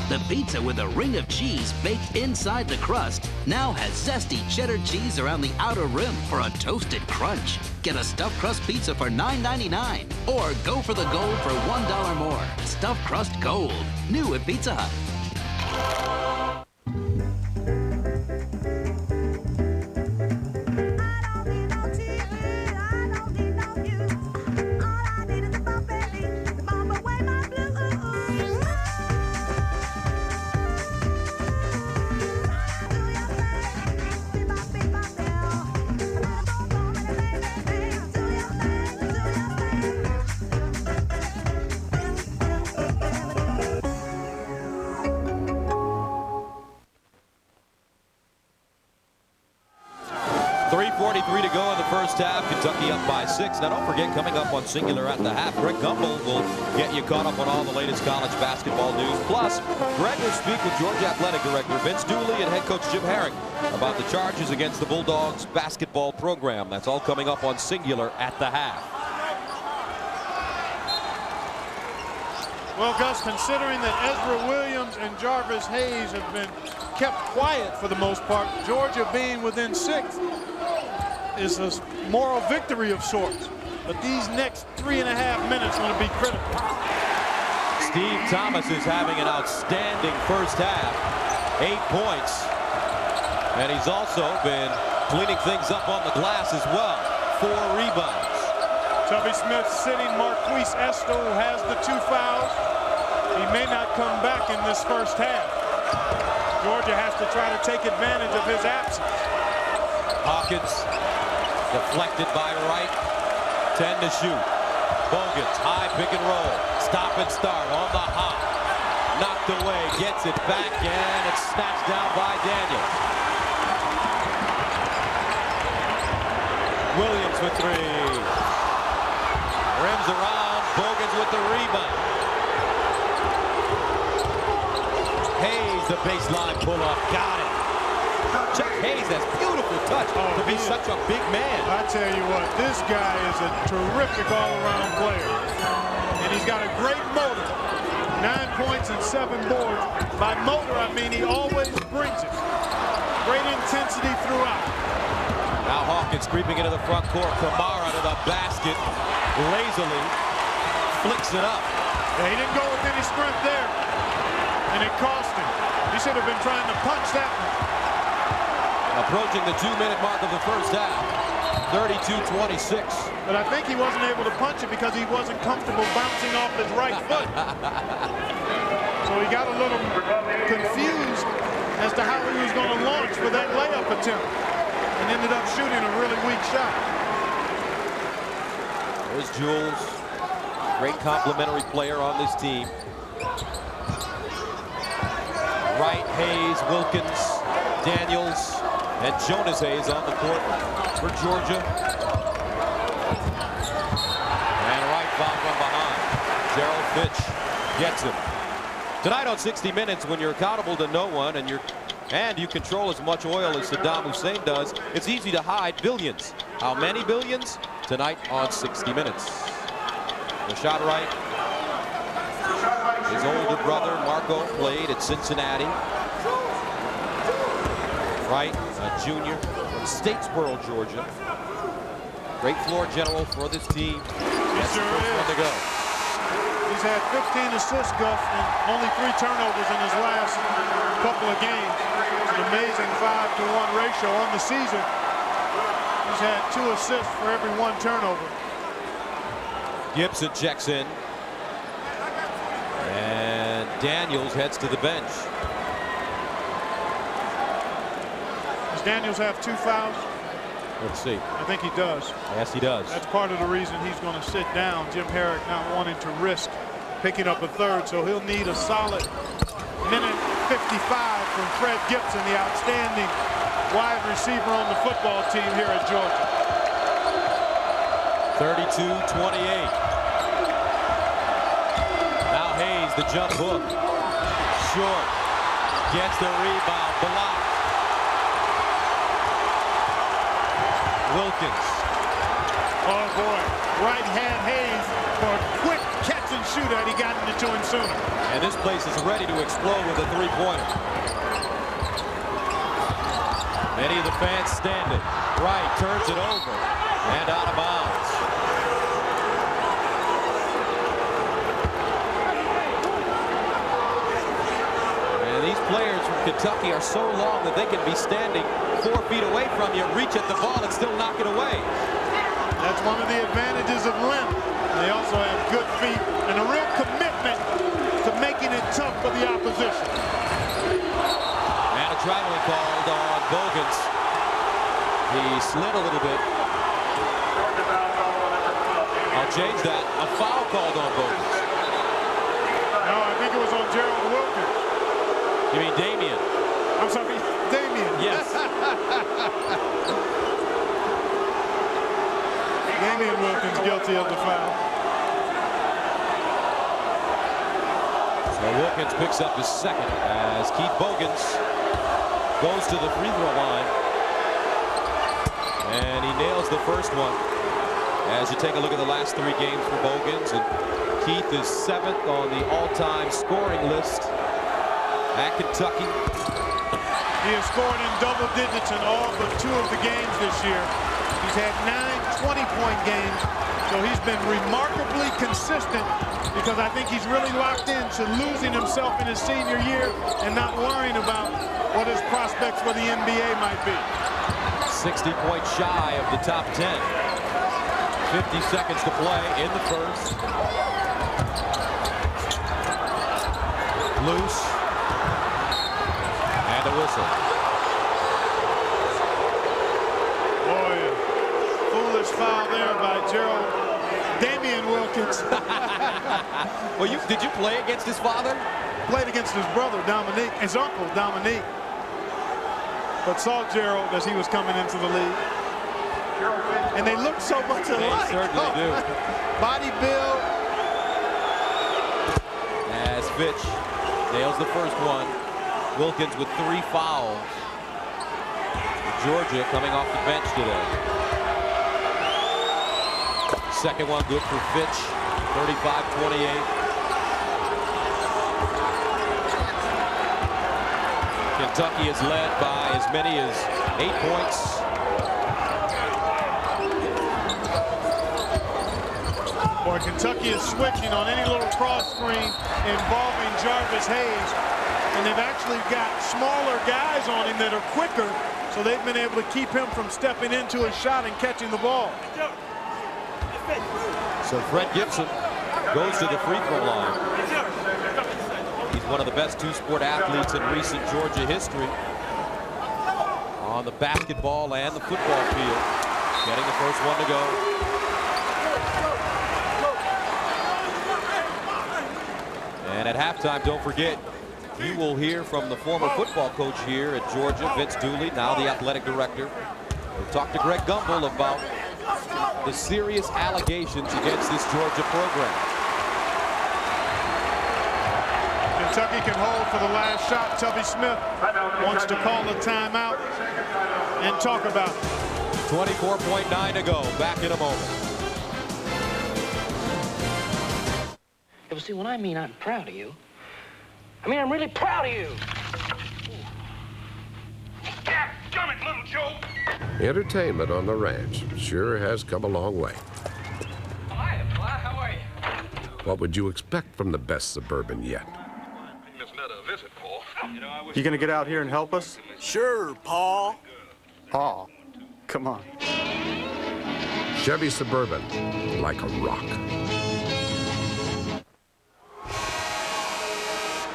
The pizza with a ring of cheese baked inside the crust now has zesty cheddar cheese around the outer rim for a toasted crunch. Get a stuffed crust pizza for $9.99 or go for the gold for $1 more. Stuffed crust gold, new at Pizza Hut. 3:43 to go in the first half. Kentucky up by 6. Now don't forget, coming up on Singular at the half, Greg Gumbel will get you caught up on all the latest college basketball news. Plus, Greg will speak with Georgia Athletic Director Vince Dooley and head coach Jim Herrick about the charges against the Bulldogs basketball program. That's all coming up on Singular at the half. Well, Gus, considering that Ezra Williams and Jarvis Hayes have been kept quiet for the most part, Georgia being within 6 is a moral victory of sorts. But these next 3.5 minutes are going to be critical. Steve Thomas is having an outstanding first half. 8 points. And he's also been cleaning things up on the glass as well. 4 rebounds. Tubby Smith sitting Marquise Estel, who has the 2 fouls. He may not come back in this first half. Georgia has to try to take advantage of his absence. Hawkins deflected by Wright. 10 to shoot. Bogans, high pick and roll. Stop and start on the hop. Knocked away, gets it back, and it's snatched down by Daniel. Williams with 3. Rims around, Bogans with the rebound. Hayes, the baseline pull-off, got it. Chuck Hayes, that's beautiful touch to be such a big man. I tell you what, this guy is a terrific all-around player. And he's got a great motor. 9 points and 7 boards. By motor, I mean he always brings it. Great intensity throughout. Now Hawkins creeping into the front court. Kamara to the basket. Lazily flicks it up. Yeah, he didn't go with any strength there. And it cost him. He should have been trying to punch that one. Approaching the 2-minute mark of the first half. 32-26. But I think he wasn't able to punch it because he wasn't comfortable bouncing off his right foot. So he got a little confused as to how he was going to launch for that layup attempt. And ended up shooting a really weak shot. There's Jules. Great complimentary player on this team. Wright, Hayes, Wilkins, Daniels, and Jonas Hayes on the court for Georgia. And Wright fouled from behind. Gerald Fitch gets him. Tonight on 60 Minutes, when you're accountable to no one and you control as much oil as Saddam Hussein does, it's easy to hide billions. How many billions? Tonight on 60 Minutes. Rashad Wright. His older brother, Marco, played at Cincinnati. Wright, a junior from Statesboro, Georgia. Great floor general for this team. That's the first one to go. He's had 15 assists, Gus, and only 3 turnovers in his last couple of games. It's an amazing 5-to-1 ratio on the season. He's had 2 assists for every 1 turnover. Gibson checks in. And Daniels heads to the bench. Does Daniels have 2 fouls? Let's see. I think he does. Yes, he does. That's part of the reason he's going to sit down. Jim Herrick not wanting to risk picking up a 3rd, so he'll need a solid minute 55 from Fred Gibson, the outstanding wide receiver on the football team here at Georgia. 32-28. Now Hayes, the jump hook. Short. Gets the rebound. Blocked. Wilkins. Oh, boy. Wright had Hayes for a quick catch and shoot had he gotten it to him sooner. And this place is ready to explode with a 3-pointer. Many of the fans standing. Wright turns it over and out of bounds. And these players from Kentucky are so long that they can be standing 4 feet away from you, reach at the ball, and still knock it away. That's one of the advantages of length. They also have good feet and a real commitment to making it tough for the opposition. And a traveling called on Bogans. He slid a little bit. I'll change that. A foul called on Bogans. No, I think it was on Gerald Wilkins. You mean Damian? I'm sorry, Damian. Yes. Damian Wilkins guilty of the foul. So Wilkins picks up his second as Keith Bogans goes to the free throw line. And he nails the first one. As you take a look at the last 3 games for Bogans, and Keith is 7th on the all-time scoring list at Kentucky. He has scored in double digits in all but 2 of the games this year. He's had 9 20-point games, so he's been remarkably consistent because I think he's really locked into losing himself in his senior year and not worrying about what his prospects for the NBA might be. 60 points shy of the top 10. 50 seconds to play in the first. Loose. And a whistle. Boy, foolish foul there by Gerald Damian Wilkins. Well, did you play against his father? Played against his brother, Dominique, his uncle, Dominique. But saw Gerald as he was coming into the league. And they look so much alike. They certainly do. Body build. As Fitch nails the first one. Wilkins with 3 fouls. Georgia coming off the bench today. Second one good for Fitch. 35-28. Kentucky is led by as many as 8 points. Boy, Kentucky is switching on any little cross screen involving Jarvis Hayes. And they've actually got smaller guys on him that are quicker, so they've been able to keep him from stepping into his shot and catching the ball. So Fred Gibson goes to the free throw line. He's one of the best two-sport athletes in recent Georgia history on the basketball and the football field. Getting the first one to go. And at halftime, don't forget, you will hear from the former football coach here at Georgia, Vince Dooley, now the athletic director. We'll talk to Greg Gumbel about the serious allegations against this Georgia program. Kentucky can hold for the last shot. Tubby Smith wants to call a timeout and talk about it. 24.9 to go. Back in a moment. Yeah, well, see, when I mean I'm proud of you, I mean I'm really proud of you. God damn it, little Joe! Entertainment on the ranch sure has come a long way. Hi, how are you? What would you expect from the best Suburban yet? You gonna get out here and help us? Sure, Paul. Paul, come on. Chevy Suburban, like a rock.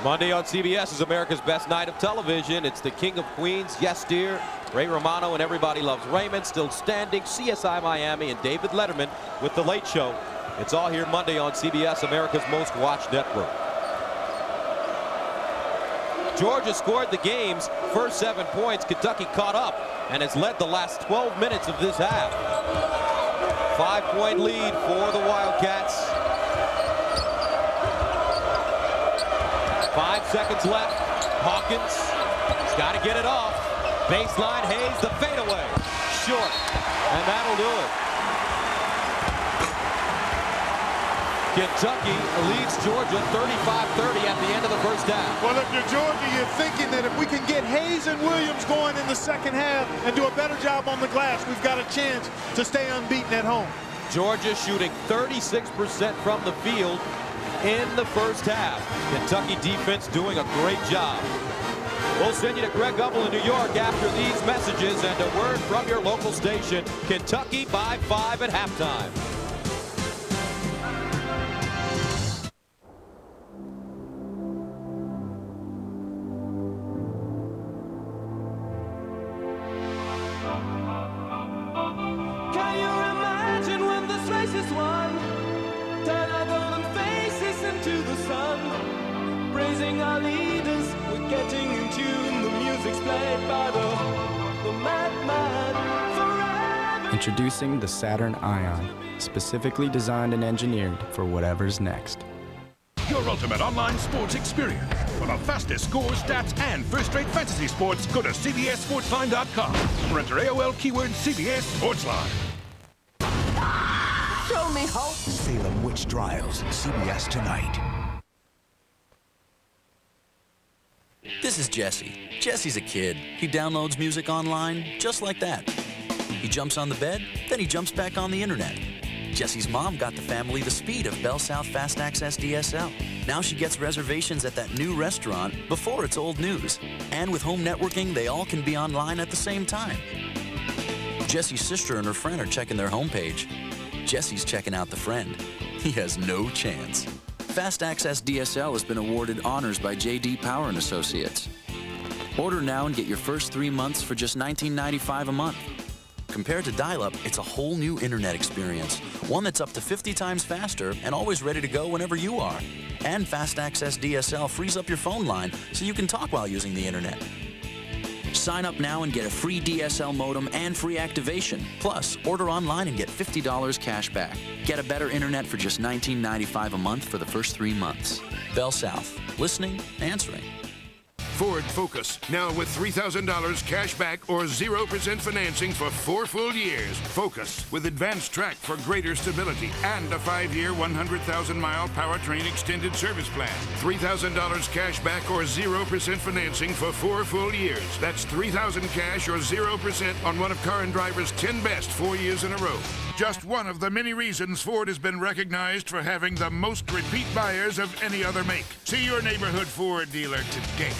Monday on CBS is America's best night of television. It's the King of Queens, Yes Dear, Ray Romano and Everybody Loves Raymond, still standing, CSI Miami, and David Letterman with The Late Show. It's all here Monday on CBS, America's most watched network. Georgia scored the game's first 7 points. Kentucky caught up and has led the last 12 minutes of this half. 5-point lead for the Wildcats. 5 seconds left. Hawkins has got to get it off. Baseline, Hayes, the fadeaway. Short, and that'll do it. Kentucky leads Georgia 35-30 at the end of the first half. Well, if you're Georgia, you're thinking that if we can get Hayes and Williams going in the second half and do a better job on the glass, we've got a chance to stay unbeaten at home. Georgia shooting 36% from the field in the first half. Kentucky defense doing a great job. We'll send you to Greg Gumbel in New York after these messages and a word from your local station. Kentucky by 5 at halftime. Can you imagine when this race is won? Turn our golden faces into the sun. Praising our leaders, we're getting in tune. The music's played by the madman forever. In Introducing the Saturn Ion, specifically designed and engineered for whatever's next. Your ultimate online sports experience. For the fastest scores, stats, and first-rate fantasy sports, go to CBSSportsline.com. Or enter AOL keyword CBS Sportsline. Show me hope. Salem Witch Trials, CBS tonight. This is Jesse. Jesse's a kid. He downloads music online just like that. He jumps on the bed, then he jumps back on the internet. Jesse's mom got the family the speed of Bell South Fast Access DSL. Now she gets reservations at that new restaurant before it's old news. And with home networking, they all can be online at the same time. Jesse's sister and her friend are checking their homepage. Jesse's checking out the friend. He has no chance. Fast Access DSL has been awarded honors by J.D. Power & Associates. Order now and get your first 3 months for just $19.95 a month. Compared to dial-up, it's a whole new internet experience, one that's up to 50 times faster and always ready to go whenever you are. And Fast Access DSL frees up your phone line so you can talk while using the internet. Sign up now and get a free DSL modem and free activation. Plus, order online and get $50 cash back. Get a better internet for just $19.95 a month for the first 3 months. Bell South. Listening, answering. Ford Focus, now with $3,000 cash back or 0% financing for 4 full years. Focus, with advanced track for greater stability and a 5-year, 100,000-mile powertrain extended service plan. $3,000 cash back or 0% financing for 4 full years. That's $3,000 cash or 0% on one of Car and Driver's 10 best 4 years in a row. Just one of the many reasons Ford has been recognized for having the most repeat buyers of any other make. See your neighborhood Ford dealer today.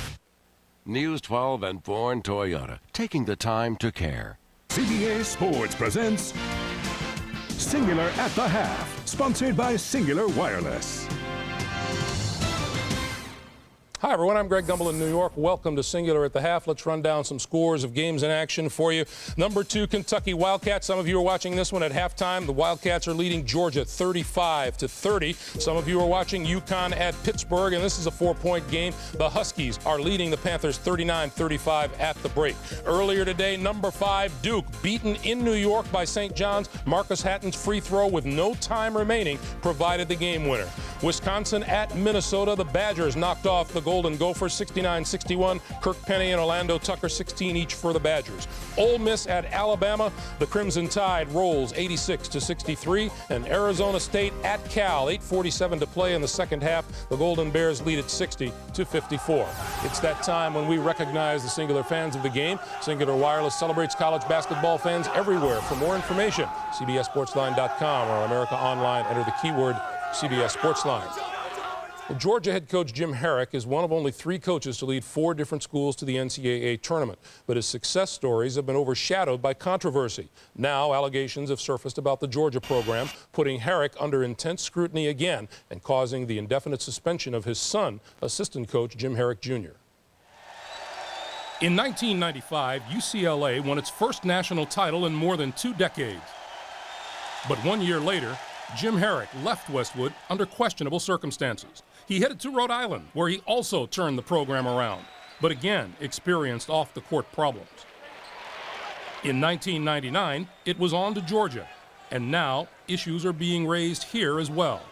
News 12 and Bourne Toyota, taking the time to care. CBS Sports presents Singular at the Half, sponsored by Singular Wireless. Hi, everyone. I'm Greg Gumbel in New York. Welcome to Singular at the Half. Let's run down some scores of games in action for you. Number 2, Kentucky Wildcats. Some of you are watching this one at halftime. The Wildcats are leading Georgia 35-30. Some of you are watching UConn at Pittsburgh, and this is a 4-point game. The Huskies are leading the Panthers 39-35 at the break. Earlier today, number 5, Duke, beaten in New York by St. John's. Marcus Hatton's free throw with no time remaining provided the game winner. Wisconsin at Minnesota. The Badgers knocked off the Golden Gophers 69-61. Kirk Penny and Orlando Tucker 16 each for the Badgers. Ole Miss at Alabama. The Crimson Tide rolls 86-63. And Arizona State at Cal. 8:47 to play in the second half. The Golden Bears lead it 60-54. It's that time when we recognize the Singular fans of the game. Singular Wireless celebrates college basketball fans everywhere. For more information, CBSSportsline.com or America Online. Enter the keyword CBS Sportsline. Well, Georgia head coach Jim Herrick is one of only 3 coaches to lead 4 different schools to the NCAA tournament. But his success stories have been overshadowed by controversy. Now, allegations have surfaced about the Georgia program, putting Herrick under intense scrutiny again and causing the indefinite suspension of his son, assistant coach Jim Herrick Jr. In 1995, UCLA won its first national title in more than 2 decades. But 1 year later, Jim Herrick left Westwood under questionable circumstances. He headed to Rhode Island, where he also turned the program around, but again experienced off-the-court problems. In 1999, it was on to Georgia, and now issues are being raised here as well.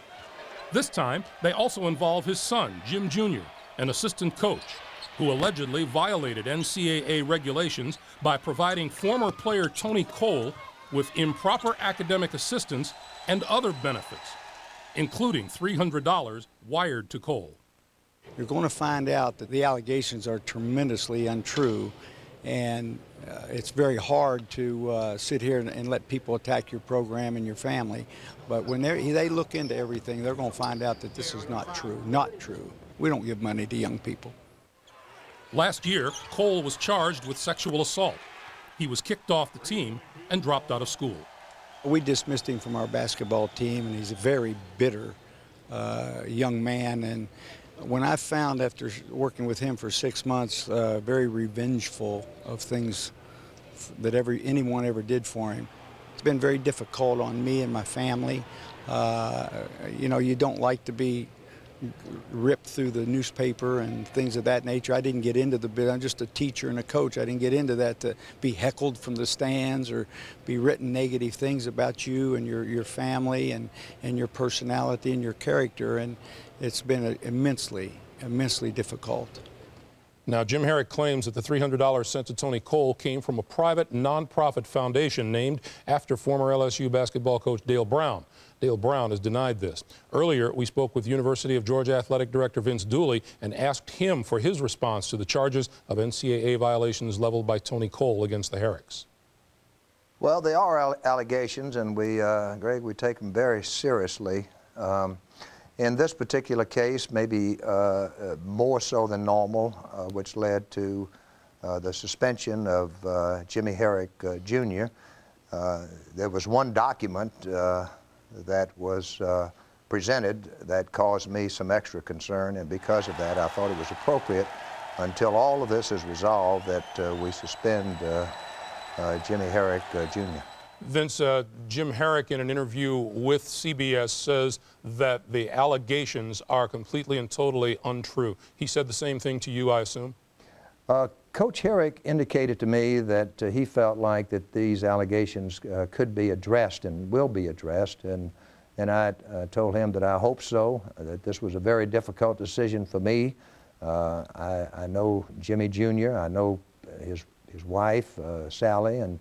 This time, they also involve his son, Jim Jr., an assistant coach, who allegedly violated NCAA regulations by providing former player Tony Cole with improper academic assistance and other benefits, including $300 wired to Cole. You're going to find out that the allegations are tremendously untrue, and it's very hard to sit here and let people attack your program and your family. But when they look into everything, they're going to find out that this is not true. Not true. We don't give money to young people. Last year, Cole was charged with sexual assault. He was kicked off the team and dropped out of school. We dismissed him from our basketball team, and he's a very bitter young man. And when I found, after working with him for 6 months, very revengeful of things that anyone ever did for him, it's been very difficult on me and my family. You know, you don't like to be ripped through the newspaper and things of that nature. I didn't get into the bit. I'm just a teacher and a coach. I didn't get into that to be heckled from the stands or be written negative things about you and your family and your personality and your character. And it's been immensely difficult. Now, Jim Herrick claims that the $300 sent to Tony Cole came from a private nonprofit foundation named after former LSU basketball coach Dale Brown. Dale Brown has denied this. Earlier, we spoke with University of Georgia Athletic Director Vince Dooley and asked him for his response to the charges of NCAA violations leveled by Tony Cole against the Herricks. Well, they are allegations, and Greg, we take them very seriously. In this particular case, maybe more so than normal, which led to the suspension of Jimmy Herrick Jr. There was one document that was presented that caused me some extra concern, and because of that, I thought it was appropriate, until all of this is resolved, that we suspend Jimmy Herrick Jr. Vince, Jim Herrick in an interview with CBS says that the allegations are completely and totally untrue. He said the same thing to you, I assume? Coach Herrick indicated to me that he felt like that these allegations could be addressed and will be addressed, and I told him that I hope so, that this was a very difficult decision for me. I know Jimmy Jr., I know his wife, Sally, and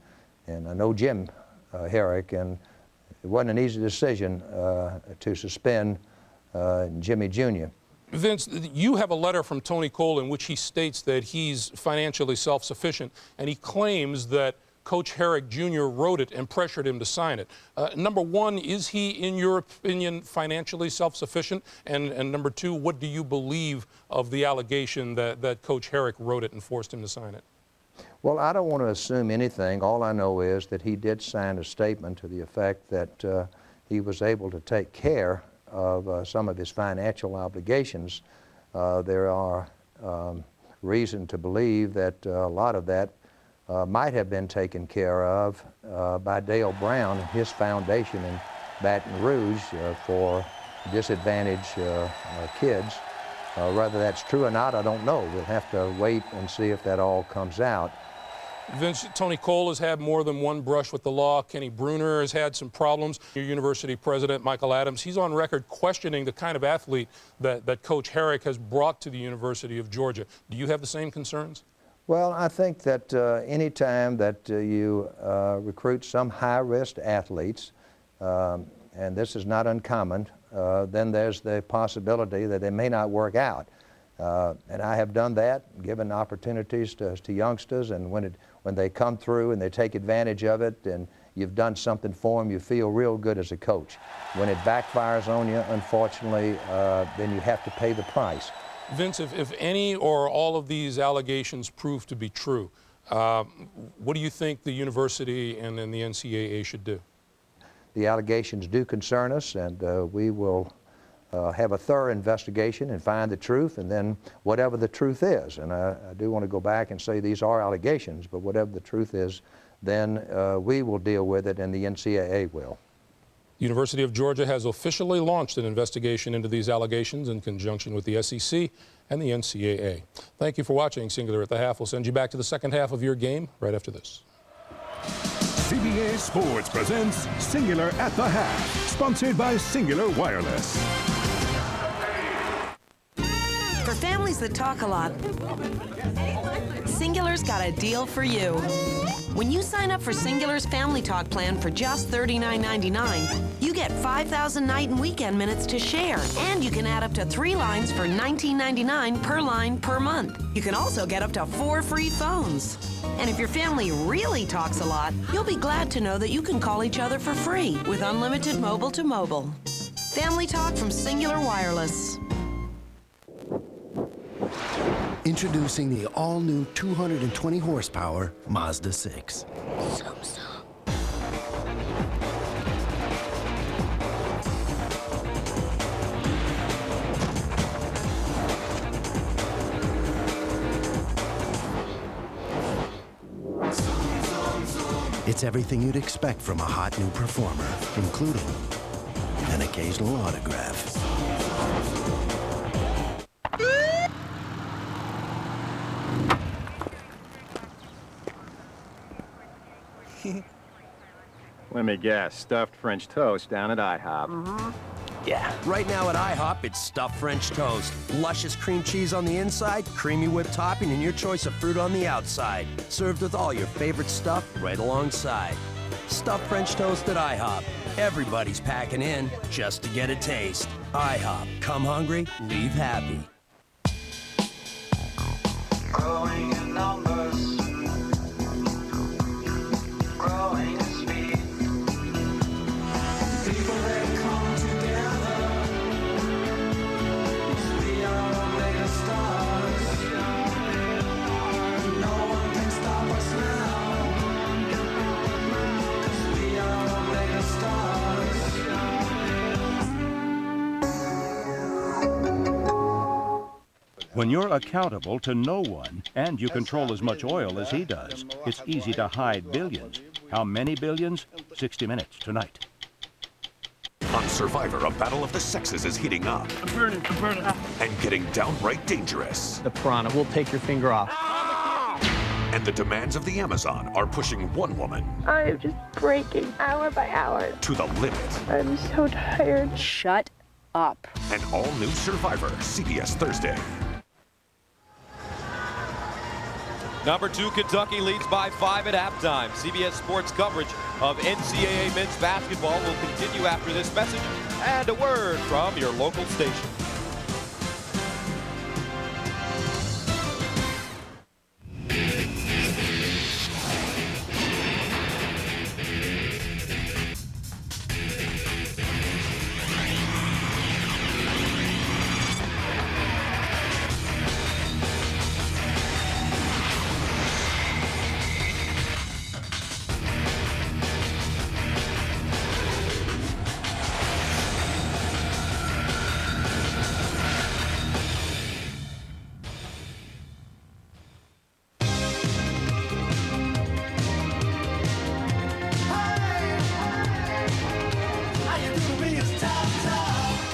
I know Jim Herrick, and it wasn't an easy decision to suspend Jimmy Jr. Vince, you have a letter from Tony Cole in which he states that he's financially self-sufficient, and he claims that Coach Herrick Jr. wrote it and pressured him to sign it. Number one, is he, in your opinion, financially self-sufficient? And number two, what do you believe of the allegation that Coach Herrick wrote it and forced him to sign it? Well, I don't want to assume anything. All I know is that he did sign a statement to the effect that he was able to take care of some of his financial obligations. There are reason to believe that a lot of that might have been taken care of by Dale Brown and his foundation in Baton Rouge for disadvantaged kids. Whether that's true or not, I don't know. We'll have to wait and see if that all comes out. Vince, Tony Cole has had more than one brush with the law. Kenny Bruner has had some problems. Your university president, Michael Adams, he's on record questioning the kind of athlete that Coach Herrick has brought to the University of Georgia. Do you have the same concerns? Well, I think that any time that you recruit some high-risk athletes, and this is not uncommon, then there's the possibility that they may not work out. And I have done that, given opportunities to youngsters, and when they come through and they take advantage of it and you've done something for them, you feel real good as a coach. When it backfires on you, unfortunately, then you have to pay the price. Vince, if any or all of these allegations prove to be true, what do you think the university and the NCAA should do? The allegations do concern us, and we will have a thorough investigation and find the truth, and then whatever the truth is, and I do want to go back and say these are allegations, but whatever the truth is, then we will deal with it and the NCAA will. The University of Georgia has officially launched an investigation into these allegations in conjunction with the SEC and the NCAA. Thank you for watching Singular at the Half. We'll send you back to the second half of your game right after this. CBS Sports presents Singular at the Half, sponsored by Singular Wireless. For families that talk a lot, Singular's got a deal for you. When you sign up for Singular's Family Talk plan for just $39.99, you get 5,000 night and weekend minutes to share, and you can add up to 3 lines for $19.99 per line per month. You can also get up to 4 free phones. And if your family really talks a lot, you'll be glad to know that you can call each other for free with unlimited mobile to mobile. Family Talk from Singular Wireless. Introducing the all-new 220 horsepower Mazda 6. It's everything you'd expect from a hot new performer, including an occasional autograph. Let me guess, stuffed French toast down at IHOP. Yeah, right now at IHOP, it's stuffed French toast. Luscious cream cheese on the inside, creamy whipped topping, and your choice of fruit on the outside. Served with all your favorite stuff right alongside. Stuffed French toast at IHOP. Everybody's packing in just to get a taste. IHOP. Come hungry, leave happy. Growing in numbers, growing in speed. People that come together, we are mega stars. No one can stop us now, 'cause we are mega stars. When you're accountable to no one and you control as much oil as he does, it's easy to hide billions. How many billions? 60 Minutes tonight. On Survivor, a battle of the sexes is heating up. I'm burning. And getting downright dangerous. The piranha will take your finger off. And the demands of the Amazon are pushing one woman I am just breaking hour by hour. to the limit. I'm so tired. Shut up. An all-new Survivor, CBS Thursday. Number 2, Kentucky leads by 5 at halftime. CBS Sports coverage of NCAA men's basketball will continue after this message and a word from your local station.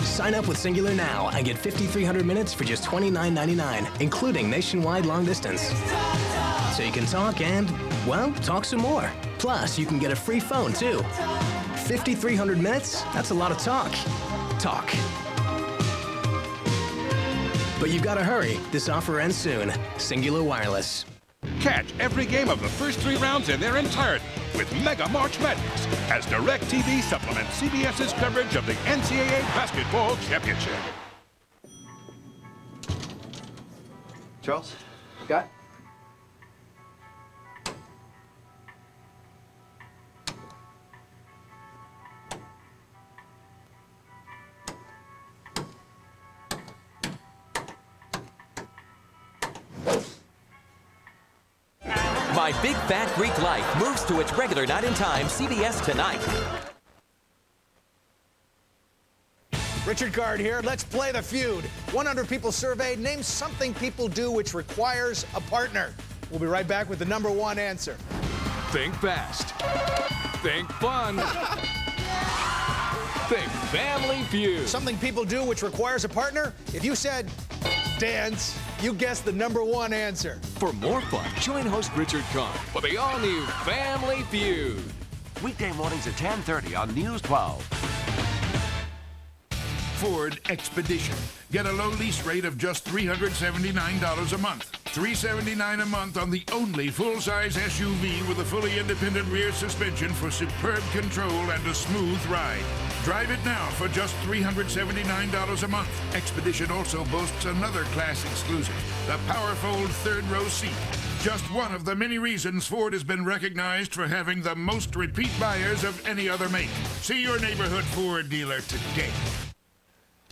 Sign up with Singular now and get 5,300 minutes for just $29.99, including nationwide long distance. So you can talk and, well, talk some more. Plus, you can get a free phone, too. 5,300 minutes? That's a lot of talk. But you've got to hurry. This offer ends soon. Singular Wireless. Catch every game of the first 3 rounds in their entirety with Mega March Madness as DirecTV supplements CBS's coverage of the NCAA Basketball Championship. Charles, got? My Big Fat Greek Life moves to its regular night and time, CBS Tonight. Richard Gard here. Let's play the feud. 100 people surveyed. Name something people do which requires a partner. We'll be right back with the #1 answer. Think fast. Think fun. Think Family Feud. Something people do which requires a partner? If you said dance, you guessed the #1 answer. For more fun, join host Richard Kahn for the all-new Family Feud. Weekday mornings at 10:30 on News 12. Ford Expedition. Get a low lease rate of just $379 a month. $379 a month on the only full-size SUV with a fully independent rear suspension for superb control and a smooth ride. Drive it now for just $379 a month. Expedition also boasts another class exclusive, the PowerFold third-row seat. Just one of the many reasons Ford has been recognized for having the most repeat buyers of any other make. See your neighborhood Ford dealer today.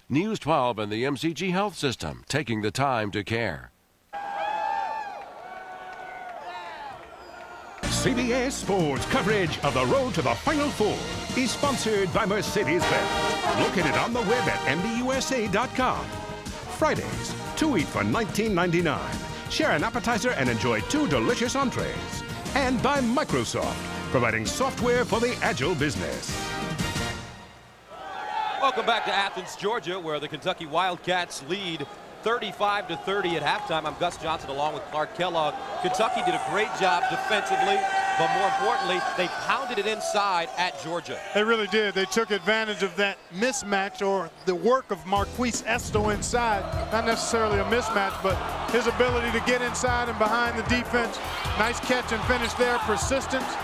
News 12 and the MCG Health System, taking the time to care. CBS Sports coverage of the road to the Final Four is sponsored by Mercedes-Benz. Located on the web at MBUSA.com. Fridays, 2 eat for $19.99. Share an appetizer and enjoy 2 delicious entrees. And by Microsoft, providing software for the agile business. Welcome back to Athens, Georgia, where the Kentucky Wildcats lead 35-30 at halftime. I'm Gus Johnson along with Clark Kellogg. Kentucky did a great job defensively. but more importantly, they pounded it inside at Georgia. They really did. They took advantage of that mismatch, or the work of Marquise Estel inside. Not necessarily a mismatch, but his ability to get inside and behind the defense. Nice catch and finish there, persistence.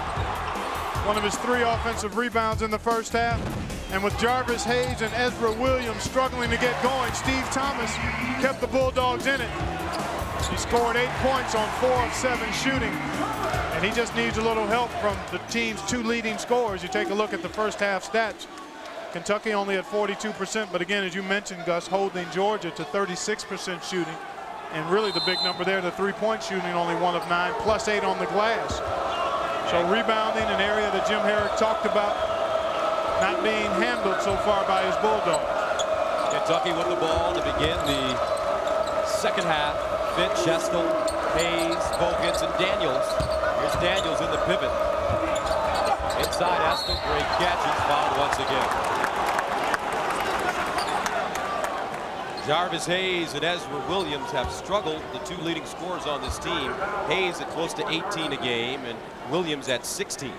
One of his 3 offensive rebounds in the first half. And with Jarvis Hayes and Ezra Williams struggling to get going, Steve Thomas kept the Bulldogs in it. He scored 8 points on 4 of 7 shooting, and he just needs a little help from the team's 2 leading scorers. You take a look at the first half stats. Kentucky only at 42%, but again, as you mentioned, Gus, holding Georgia to 36% shooting. And really the big number there, the 3-point shooting, only 1 of 9, plus 8 on the glass. So rebounding, an area that Jim Herrick talked about, not being handled so far by his Bulldogs. Kentucky with the ball to begin the second half. Finch, Estel, Hayes, Bogans, and Daniels. Here's Daniels in the pivot. Inside Estel, great catch, and fouled once again. Jarvis Hayes and Ezra Williams have struggled, the 2 leading scorers on this team. Hayes at close to 18 a game, and Williams at 16.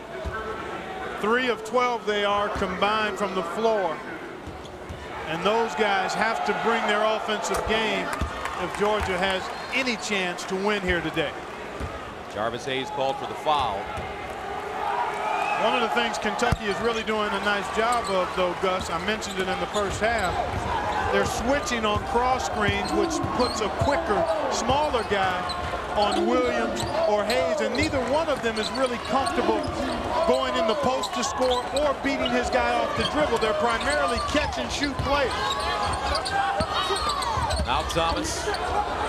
3 of 12 they are combined from the floor. And those guys have to bring their offensive game if Georgia has any chance to win here today. Jarvis Hayes called for the foul. One of the things Kentucky is really doing a nice job of, though, Gus, I mentioned it in the first half, they're switching on cross screens, which puts a quicker, smaller guy on Williams or Hayes, and neither one of them is really comfortable going in the post to score or beating his guy off the dribble. They're primarily catch and shoot players. Now Thomas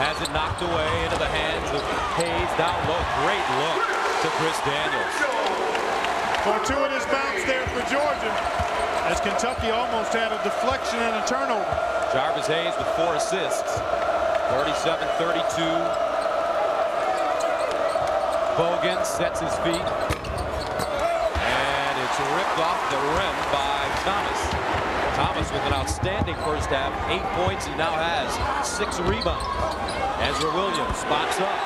has it knocked away into the hands of Hayes. Down low, great look to Chris Daniels. Fortuitous bounce there for Georgia, as Kentucky almost had a deflection and a turnover. Jarvis Hayes with 4 assists, 37-32. Bogan sets his feet, and it's ripped off the rim by Thomas. Thomas with an outstanding first half, 8 points, and now has 6 rebounds. Ezra Williams spots up.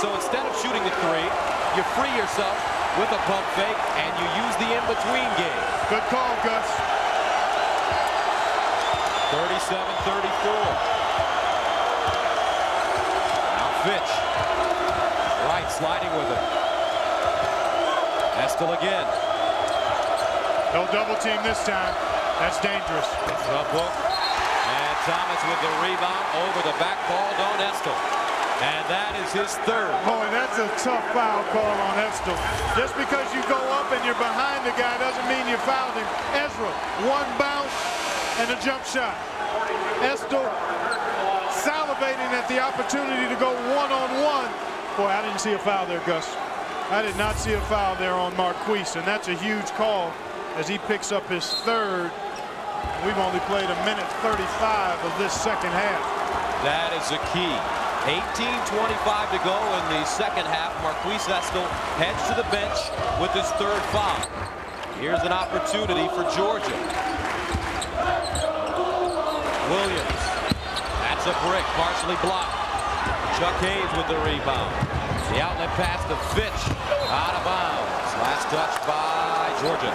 So instead of shooting the 3, you free yourself with a pump fake, and you use the in-between game. Good call, Gus. 37-34. Now Fitch. Right, sliding with it. Estel again. No double team this time. That's dangerous. Jump hook. And Thomas with the rebound over the back ball on Estel. And that is his 3rd. Boy, that's a tough foul call on Estel. Just because you go up and you're behind the guy doesn't mean you fouled him. Ezra, 1 bounce and a jump shot. Estel salivating at the opportunity to go 1-on-1. Boy, I didn't see a foul there, Gus. I did not see a foul there on Marquise, and that's a huge call as he picks up his 3rd. We've only played 1:35 of this second half. That is a key. 18:25 to go in the second half. Marquise Estel heads to the bench with his 3rd foul. Here's an opportunity for Georgia. Williams. That's a brick, partially blocked. Chuck Hayes with the rebound. The outlet pass to Fitch. Out of bounds. Last touch by Georgia.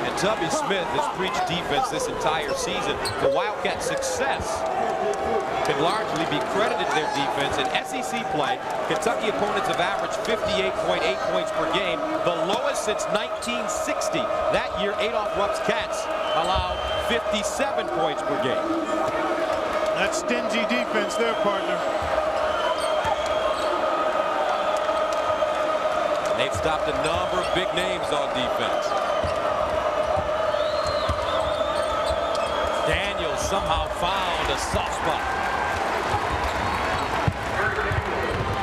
And Tubby Smith has preached defense this entire season. The Wildcat success can largely be credited to their defense. In SEC play, Kentucky opponents have averaged 58.8 points per game, the lowest since 1960. That year, Adolph Rupp's Cats allowed 57 points per game. That's stingy defense there, partner. And they've stopped a number of big names on defense. Daniels somehow found a soft spot.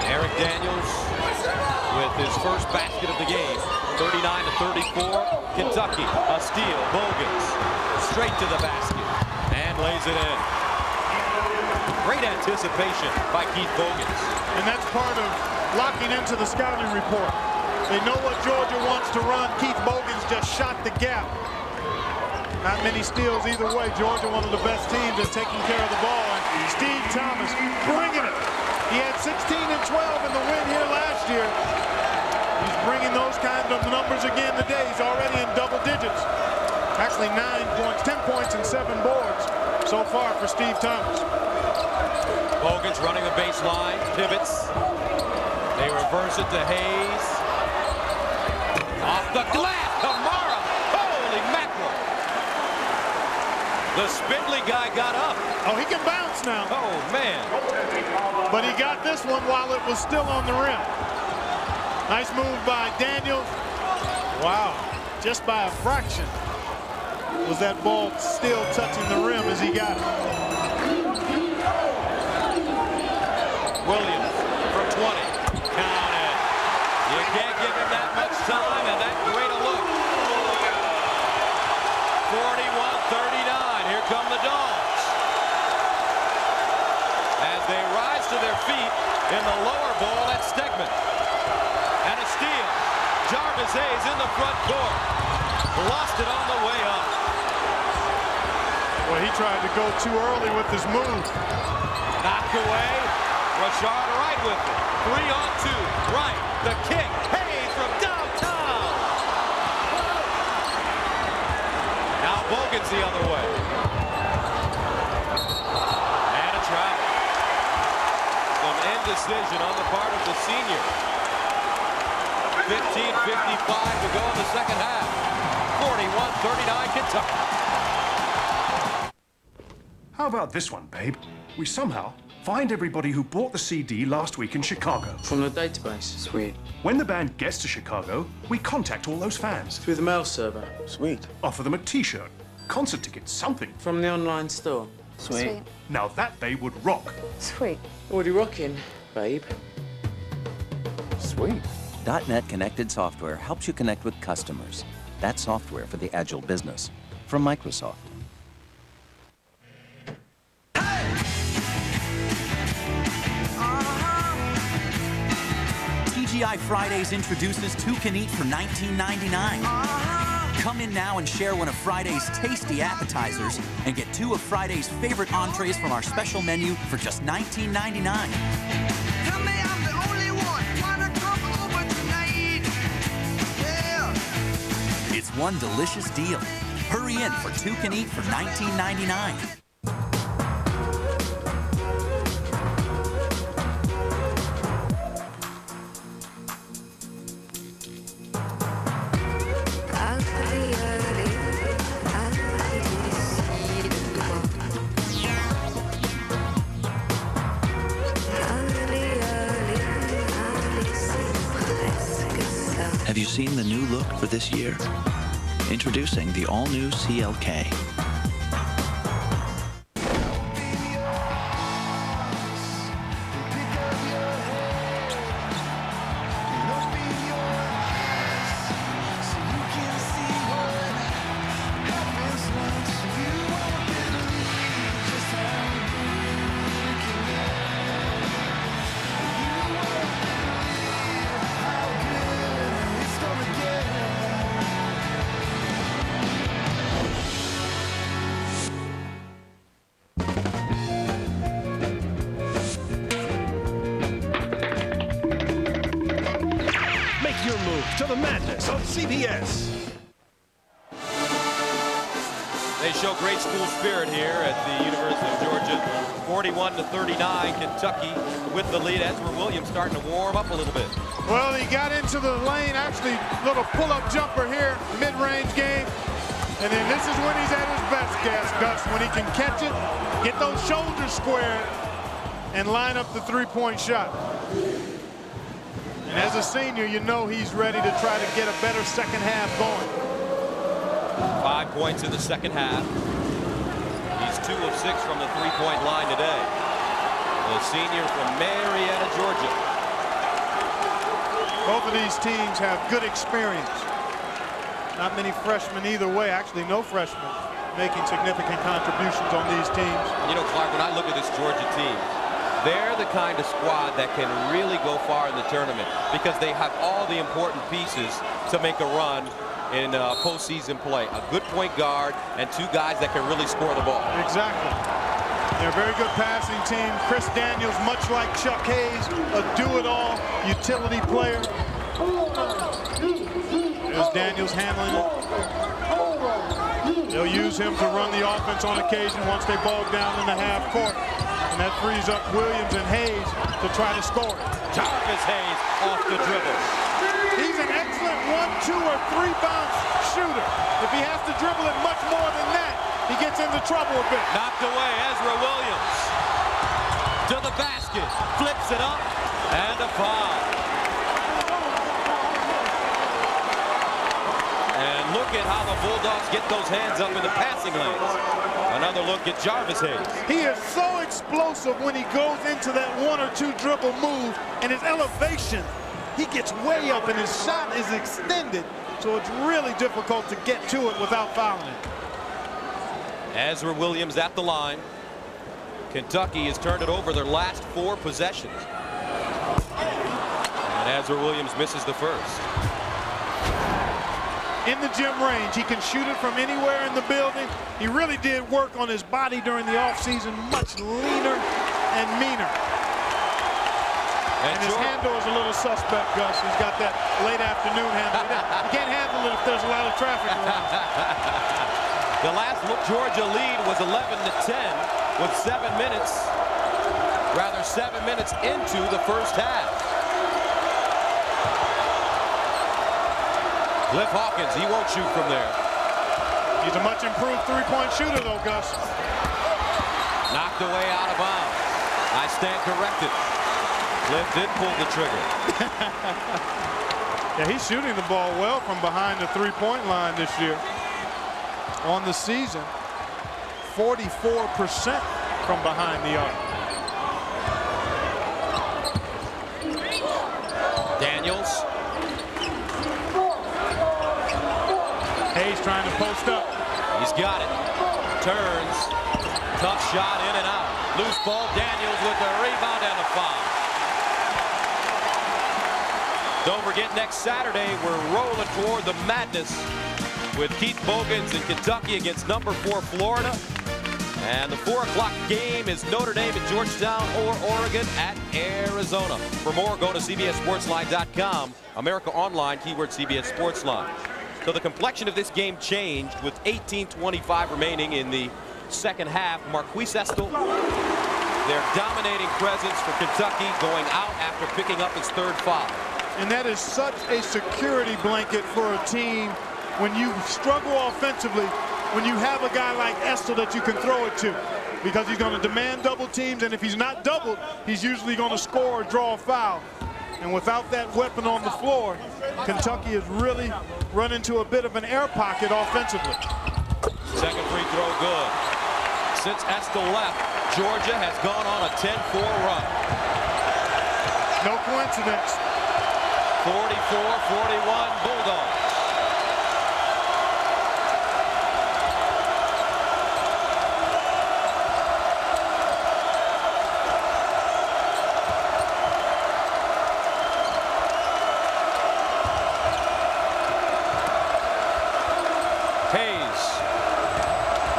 Eric Daniels with his first basket of the game. 39-34. Kentucky, a steal. Bogans straight to the basket and lays it in. Great anticipation by Keith Bogans. And that's part of locking into the scouting report. They know what Georgia wants to run. Keith Bogans just shot the gap. Not many steals either way. Georgia, one of the best teams at taking care of the ball. And Steve Thomas bringing it. He had 16 and 12 in the win here last year. He's bringing those kinds of numbers again today. He's already in double digits. Actually 9 points, 10 points and 7 boards so far for Steve Thomas. Bogan's running the baseline, pivots. They reverse it to Hayes. Off the glass, Kamara. Holy mackerel. The spindly guy got up. Oh, he can bounce now. Oh, man. But he got this one while it was still on the rim. Nice move by Daniels. Wow, just by a fraction was that ball still touching the rim as he got it. Williams from 20. Count it. You can't give him that much time, and that great a look. 41-39. Here come the Dogs. As they rise to their feet in the lower bowl at Stegman. And a steal. Jarvis Hayes in the front court. Lost it on the way up. Well, he tried to go too early with his move. Knocked away. Rashard Wright with it. 3-on-2. Wright. The kick. Hayes from downtown. Now Bogan's the other way. And a travel. Some indecision on the part of the senior. 15:55 to go in the second half. 41-39 Kentucky. How about this one, babe? We somehow find everybody who bought the CD last week in Chicago. From the database. Sweet. When the band gets to Chicago, we contact all those fans. Through the mail server. Sweet. Offer them a t-shirt, concert ticket, something. From the online store. Sweet. Now that, babe, would rock. Sweet. Already rocking, babe. Sweet. .NET Connected Software helps you connect with customers. That's software for the agile business. From Microsoft. TGI Fridays introduces 2 Can Eat for $19.99. Come in now and share one of Friday's tasty appetizers and get 2 of Friday's favorite entrees from our special menu for just $19.99. It's one delicious deal. Hurry in for 2 Can Eat for $19.99. Have you seen the new look for this year? Introducing the all-new CLK. Your move to the madness on CBS. They show great school spirit here at the University of Georgia. 41-39, Kentucky with the lead. Ezra Williams starting to warm up a little bit. Well, he got into the lane, actually, little pull-up jumper here, mid-range game. And then this is when he's at his best, Gus, when he can catch it, get those shoulders squared, and line up the three-point shot. And as a senior, you know he's ready to try to get a better second half going. 5 points in the second half. He's 2 of 6 from the three-point line today. The senior from Marietta, Georgia. Both of these teams have good experience. Not many freshmen either way. Actually, no freshmen making significant contributions on these teams. You know, Clark, when I look at this Georgia team, they're the kind of squad that can really go far in the tournament because they have all the important pieces to make a run in postseason play. A good point guard and two guys that can really score the ball. Exactly. They're a very good passing team. Chris Daniels, much like Chuck Hayes, a do-it-all utility player. There's Daniels handling it. They'll use him to run the offense on occasion once they bog down in the half court. And that frees up Williams and Hayes to try to score. Jarvis Hayes off the dribble. He's an excellent 1, 2, or 3 bounce shooter. If he has to dribble it much more than that, he gets into trouble a bit. Knocked away, Ezra Williams. To the basket, flips it up, and a foul. And look at how the Bulldogs get those hands up in the passing lanes. Another look at Jarvis Hayes. He is so explosive when he goes into that 1 or 2 dribble move, and his elevation, he gets way up and his shot is extended, so it's really difficult to get to it without fouling it. Ezra Williams at the line. Kentucky has turned it over their last 4 possessions. And Ezra Williams misses the first. In the gym range, he can shoot it from anywhere in the building. He really did work on his body during the offseason, much leaner and meaner. And his handle is a little suspect, Gus. He's got that late afternoon handle. You can't handle it if there's a lot of traffic around. The last Georgia lead was 11-10 with 7 minutes into the first half. Cliff Hawkins, he won't shoot from there. He's a much improved three-point shooter, though, Gus. Knocked away out of bounds. I stand corrected. Cliff did pull the trigger. Yeah, he's shooting the ball well from behind the three-point line this year. On the season, 44% from behind the arc. Daniels. Hayes trying to post up. He's got it. Turns. Tough shot in and out. Loose ball. Daniels with the rebound and a foul. Don't forget, next Saturday, we're rolling toward the madness with Keith Bogans in Kentucky against number 4 Florida. And the 4 o'clock game is Notre Dame at Georgetown or Oregon at Arizona. For more, go to CBSSportsLine.com. America Online, keyword CBS Sportsline. So the complexion of this game changed with 18:25 remaining in the second half. Marquise Estel, their dominating presence for Kentucky, going out after picking up his 3rd foul. And that is such a security blanket for a team when you struggle offensively, when you have a guy like Estel that you can throw it to, because he's going to demand double teams, and if he's not doubled, he's usually going to score or draw a foul. And without that weapon on the floor, Kentucky has really run into a bit of an air pocket offensively. Second free throw good. Since Estel left, Georgia has gone on a 10-4 run. No coincidence. 44-41 Bulldogs.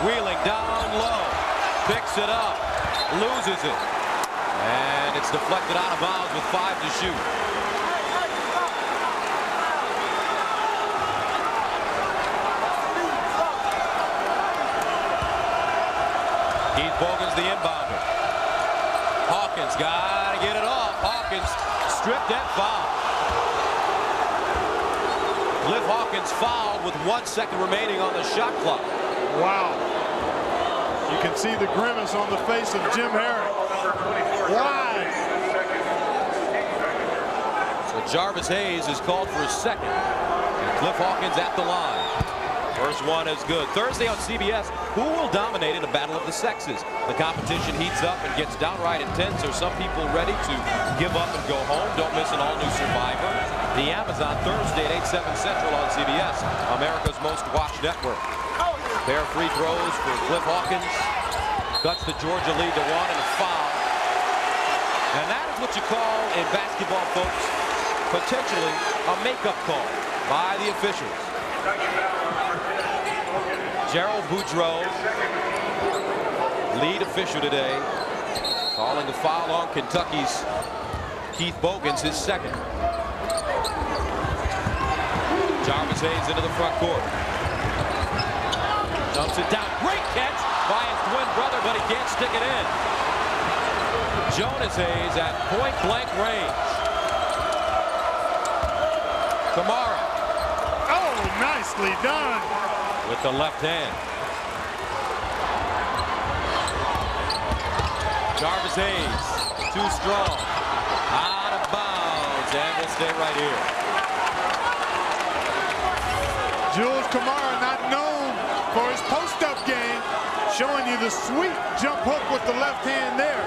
Wheeling down low, picks it up, loses it, and it's deflected out of bounds with 5 to shoot. Keith Bogans the inbounder. Hawkins gotta get it off. Hawkins stripped and fouled. Cliff Hawkins fouled with 1 second remaining on the shot clock. Wow. You can see the grimace on the face of Jim Herrick. Why? So Jarvis Hayes is called for his 2nd. And Cliff Hawkins at the line. First one is good. Thursday on CBS, who will dominate in a battle of the sexes? The competition heats up and gets downright intense. Are some people ready to give up and go home? Don't miss an all-new Survivor. The Amazon Thursday at 8/7 Central on CBS, America's most watched network. Pair of free throws for Cliff Hawkins. Cuts the Georgia lead to 1 and a foul. And that is what you call in basketball, folks, potentially a makeup call by the officials. Gerald Boudreau, lead official today, calling a foul on Kentucky's Keith Bogans, his second. Jarvis Hayes into the front court. Dumps it down. Great catch by his twin brother, but he can't stick it in. Jonas Hayes at point-blank range. Kamara. Oh, nicely done. With the left hand. Jarvis Hayes, too strong. Out of bounds, and will stay right here. Jules Kamara, not known for his post-up game, showing you the sweet jump hook with the left hand there.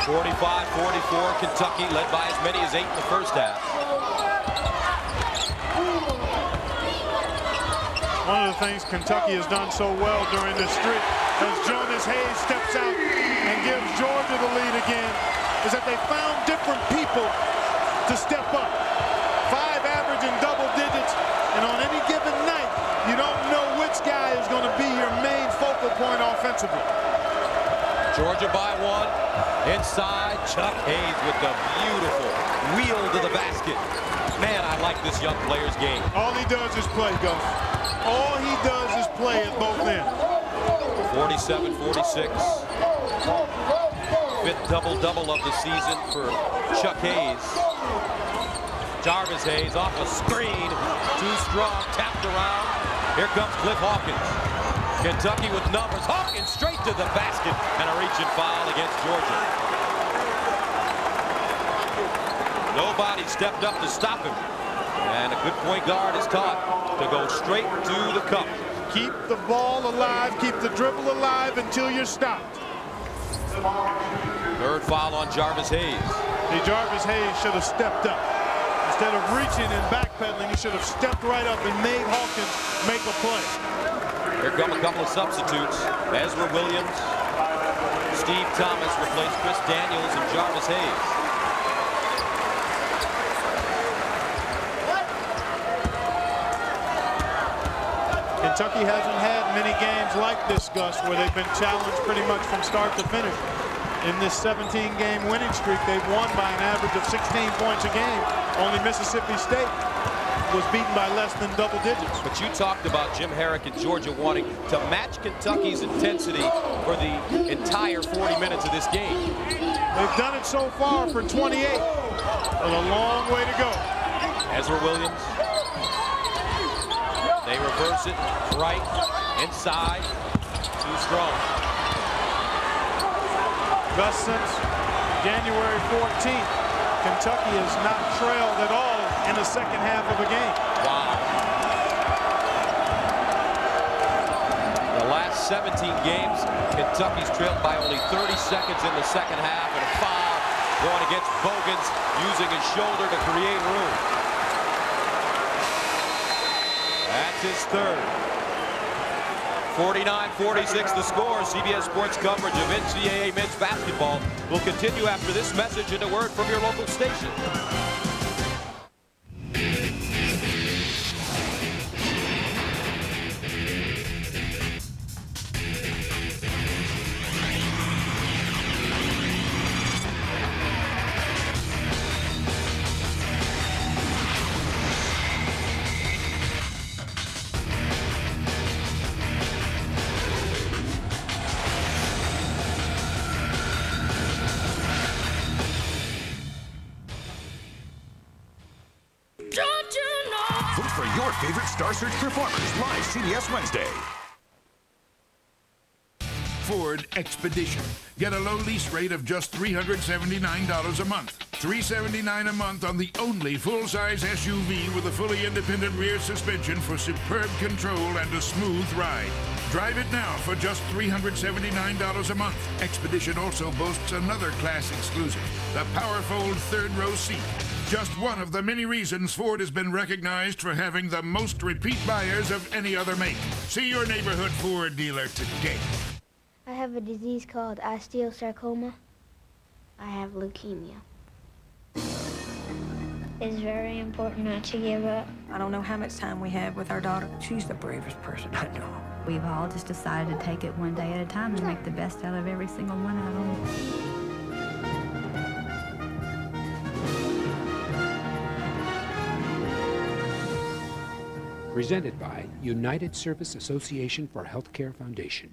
45-44, Kentucky led by as many as 8 in the first half. One of the things Kentucky has done so well during this streak, as Jonas Hayes steps out and gives Georgia the lead again, is that they found different people to step up. 5 averaging double digits, and on any given night, you don't know which guy is going to be your main focal point offensively. Georgia by 1. Inside, Chuck Hayes with the beautiful wheel to the basket. Man, I like this young player's game. All he does is play, Gus. All he does is play at both ends. 47-46. 5th double-double of the season for Chuck Hayes. Jarvis Hayes off a screen. Too strong, tapped around. Here comes Cliff Hawkins. Kentucky with numbers. Hawkins straight to the basket, and a reach and foul against Georgia. Nobody stepped up to stop him. And a good point guard is taught to go straight to the cup. Keep the ball alive, keep the dribble alive until you're stopped. 3rd foul on Jarvis Hayes. See, Jarvis Hayes should have stepped up. Instead of reaching and backpedaling, he should have stepped right up and made Hawkins make a play. Here come a couple of substitutes. Ezra Williams, Steve Thomas replaced Chris Daniels and Jarvis Hayes. Kentucky hasn't had many games like this, Gus, where they've been challenged pretty much from start to finish. In this 17-game winning streak, they've won by an average of 16 points a game. Only Mississippi State was beaten by less than double digits. But you talked about Jim Herrick and Georgia wanting to match Kentucky's intensity for the entire 40 minutes of this game. They've done it so far for 28, but a long way to go. Ezra Williams. They reverse it right, inside, too strong. Thus, since January 14th, Kentucky has not trailed at all in the second half of a game. Wow. The last 17 games, Kentucky's trailed by only 30 seconds in the second half, and a foul going against Bogans, using his shoulder to create room. That's his 3rd. 49-46 the score. CBS Sports coverage of NCAA men's basketball will continue after this message and a word from your local station. Vote for your favorite Star Search performers live CBS Wednesday. Ford Expedition. Get a low lease rate of just $379 a month. $379 a month on the only full-size SUV with a fully independent rear suspension for superb control and a smooth ride. Drive it now for just $379 a month. Expedition also boasts another class exclusive, the Powerfold 3rd row seat. Just one of the many reasons Ford has been recognized for having the most repeat buyers of any other make. See your neighborhood Ford dealer today. I have a disease called osteosarcoma. I have leukemia. It's very important not to give up. I don't know how much time we have with our daughter. She's the bravest person I know. We've all just decided to take it one day at a time and make the best out of every single one of them. Presented by United Service Association for Healthcare Foundation.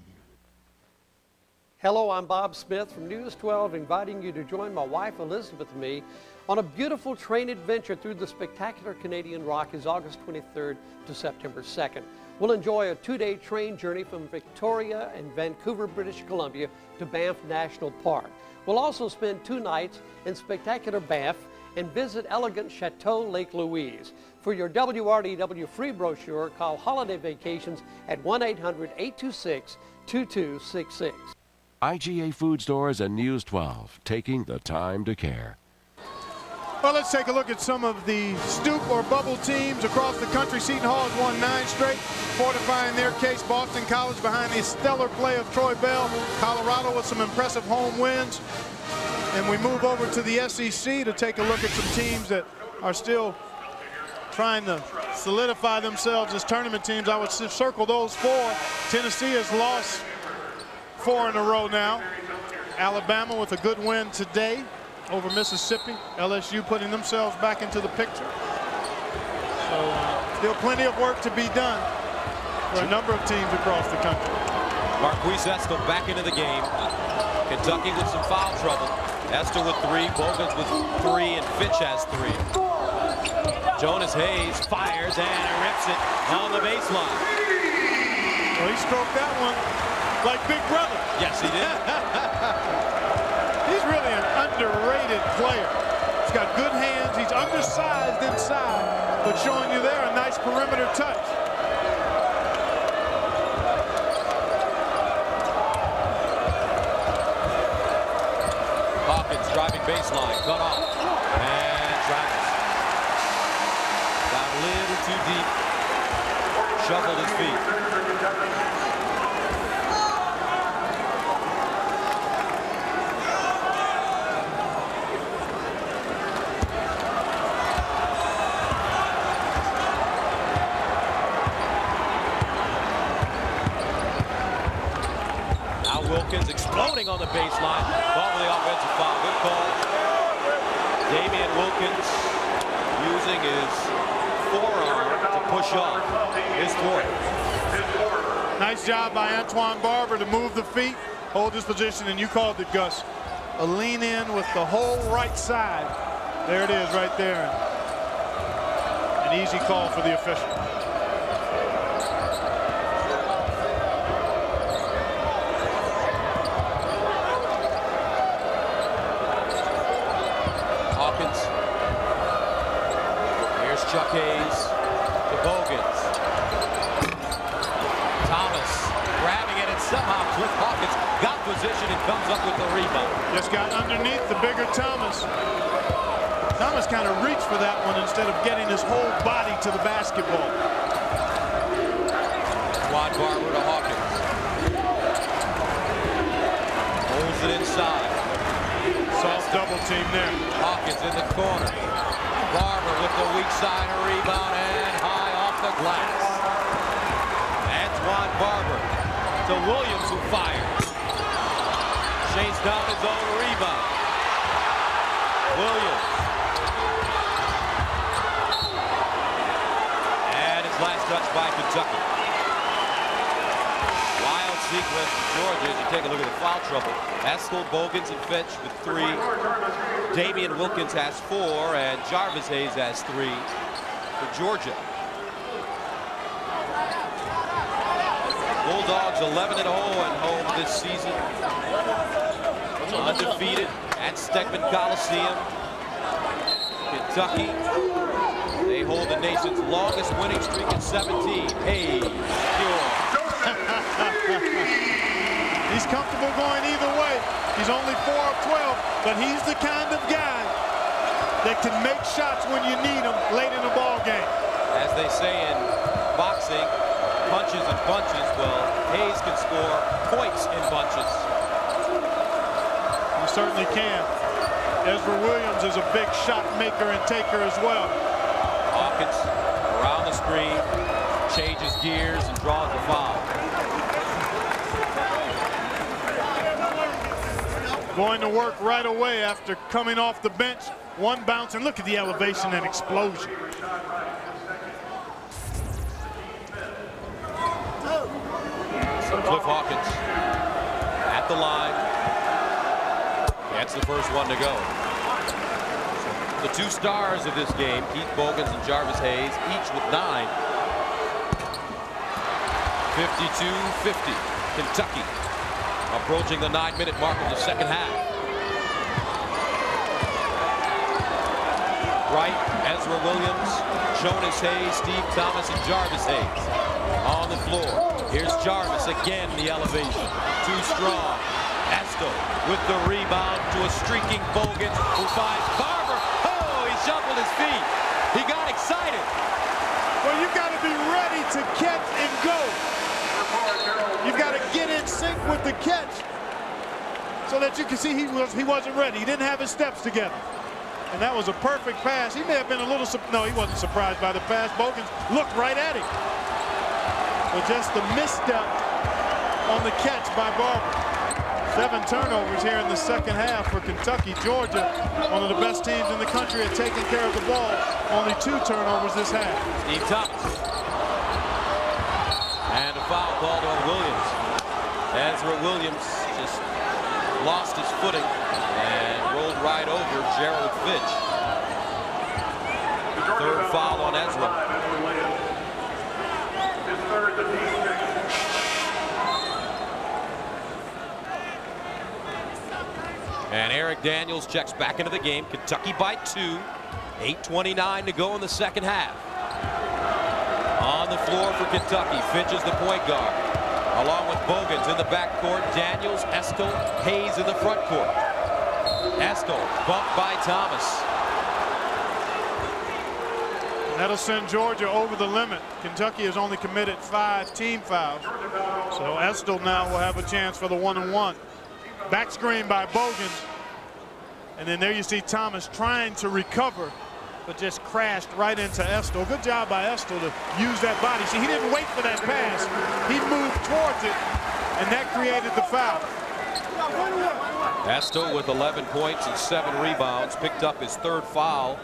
Hello, I'm Bob Smith from News 12, inviting you to join my wife Elizabeth and me on a beautiful train adventure through the spectacular Canadian Rockies August 23rd to September 2nd. We'll enjoy a 2-day train journey from Victoria and Vancouver, British Columbia to Banff National Park. We'll also spend 2 nights in spectacular Banff and visit elegant Chateau Lake Louise. For your WRDW free brochure, call Holiday Vacations at 1-800-826-2266. IGA Food Stores and News 12, taking the time to care. Well, let's take a look at some of the stoop or bubble teams across the country. Seton Hall has won 9 straight, fortifying their case. Boston College behind the stellar play of Troy Bell. Colorado with some impressive home wins. And we move over to the SEC to take a look at some teams that are still trying to solidify themselves as tournament teams. I would circle those 4. Tennessee has lost 4 in a row now. Alabama with a good win today over Mississippi. LSU putting themselves back into the picture. So still plenty of work to be done for a number of teams across the country. Marquise Estel back into the game. Kentucky with some foul trouble. Estel with 3, Bogans with 3, and Fitch has 3. Jonas Hayes fires and rips it on the baseline. Well, he stroked that one like Big Brother. Yes, he did. He's really an underrated player. He's got good hands. He's undersized inside, but showing you there a nice perimeter touch. Hawkins driving baseline, cut off, and Travis got a little too deep, shuffled his feet. Wilkins exploding on the baseline. Ball with the offensive foul. Good call. Damian Wilkins using his forearm to push off his 4th. Nice job by Antoine Barber to move the feet, hold his position, and you called it, Gus. A lean in with the whole right side. There it is right there. An easy call for the official. Chuck Hayes to Bogans. Thomas grabbing it, and somehow Cliff Hawkins got position and comes up with the rebound. Just got underneath the bigger Thomas. Thomas kind of reached for that one instead of getting his whole body to the basketball. Juan Barber to Hawkins. Holds it inside. Soft double team there. Hawkins in the corner. Barber with the weak side, a rebound, and high off the glass. Antoine Barber to Williams, who fires. Chase down his own rebound. Williams. And his last touch by Kentucky. Wild sequence for Georgia as you take a look at the foul trouble. Estel, Bogans, and Fitch with 3. Damian Wilkins has 4, and Jarvis Hayes has 3 for Georgia. Bulldogs 11-0 at home this season. Undefeated at Steckman Coliseum. Kentucky, they hold the nation's longest winning streak at 17. Hayes, pure. He's comfortable going either way. He's only 4 of 12, but he's the kind of guy that can make shots when you need them late in the ball game. As they say in boxing, punches and bunches. Well, Hayes can score points in bunches. He certainly can. Ezra Williams is a big shot maker and taker as well. Hawkins around the screen, changes gears and draws the foul. Going to work right away after coming off the bench. One bounce, and look at the elevation and explosion. Cliff Hawkins at the line. That's the first one to go. The two stars of this game, Keith Bogans and Jarvis Hayes, each with 9. 52-50. Kentucky approaching the 9-minute mark of the second half. Wright, Ezra Williams, Jonas Hayes, Steve Thomas, and Jarvis Hayes on the floor. Here's Jarvis again, the elevation. Too strong. Esto with the rebound to a streaking Bogans who finds Barber. Oh, he shuffled his feet. He got excited. Well, you've got to be ready to catch and go. You've got to get in sync with the catch so that you can see he wasn't ready. He didn't have his steps together. And that was a perfect pass. He may have been a little, no, he wasn't surprised by the pass. Bogans looked right at him. But just the misstep on the catch by Barber. 7 turnovers here in the second half for Kentucky. Georgia, one of the best teams in the country at taking care of the ball. Only 2 turnovers this half. Steve Thomas. And a foul called on Williams. Ezra Williams just lost his footing and rolled right over Gerald Fitch. Third foul on Ezra. And Eric Daniels checks back into the game. Kentucky by 2. 8:29 to go in the second half. On the floor for Kentucky, Fitch is the point guard. Along with Bogans in the backcourt, Daniels, Esto, Hayes in the front court. Esto bumped by Thomas. That'll send Georgia over the limit. Kentucky has only committed 5 team fouls. So Esto now will have a chance for the 1-and-1. Back screen by Bogans. And then there you see Thomas trying to recover, but just crashed right into Esto. Good job by Esto to use that body. See, he didn't wait for that pass. He moved towards it, and that created the foul. Esto with 11 points and 7 rebounds, picked up his 3rd foul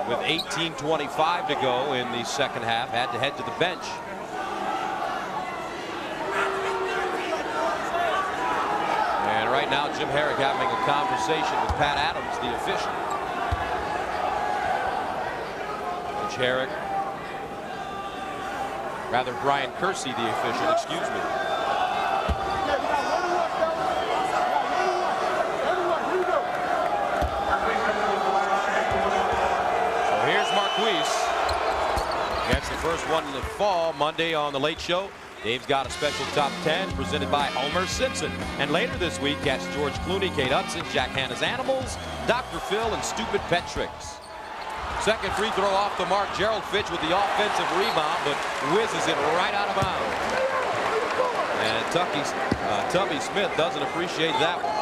with 18:25 to go in the second half. Had to head to the bench. And right now, Jim Herrick having a conversation with Pat Adams, the official. Coach Herrick, rather Brian Kersey, the official, excuse me. So here's Marquise. Gets the first one in the fall Monday on The Late Show. Dave's got a special top 10 presented by Homer Simpson. And later this week, catch George Clooney, Kate Hudson, Jack Hanna's Animals, Dr. Phil, and Stupid Pet Tricks. Second free throw off the mark. Gerald Fitch with the offensive rebound, but whizzes it right out of bounds. And Kentucky's Tubby Smith doesn't appreciate that one.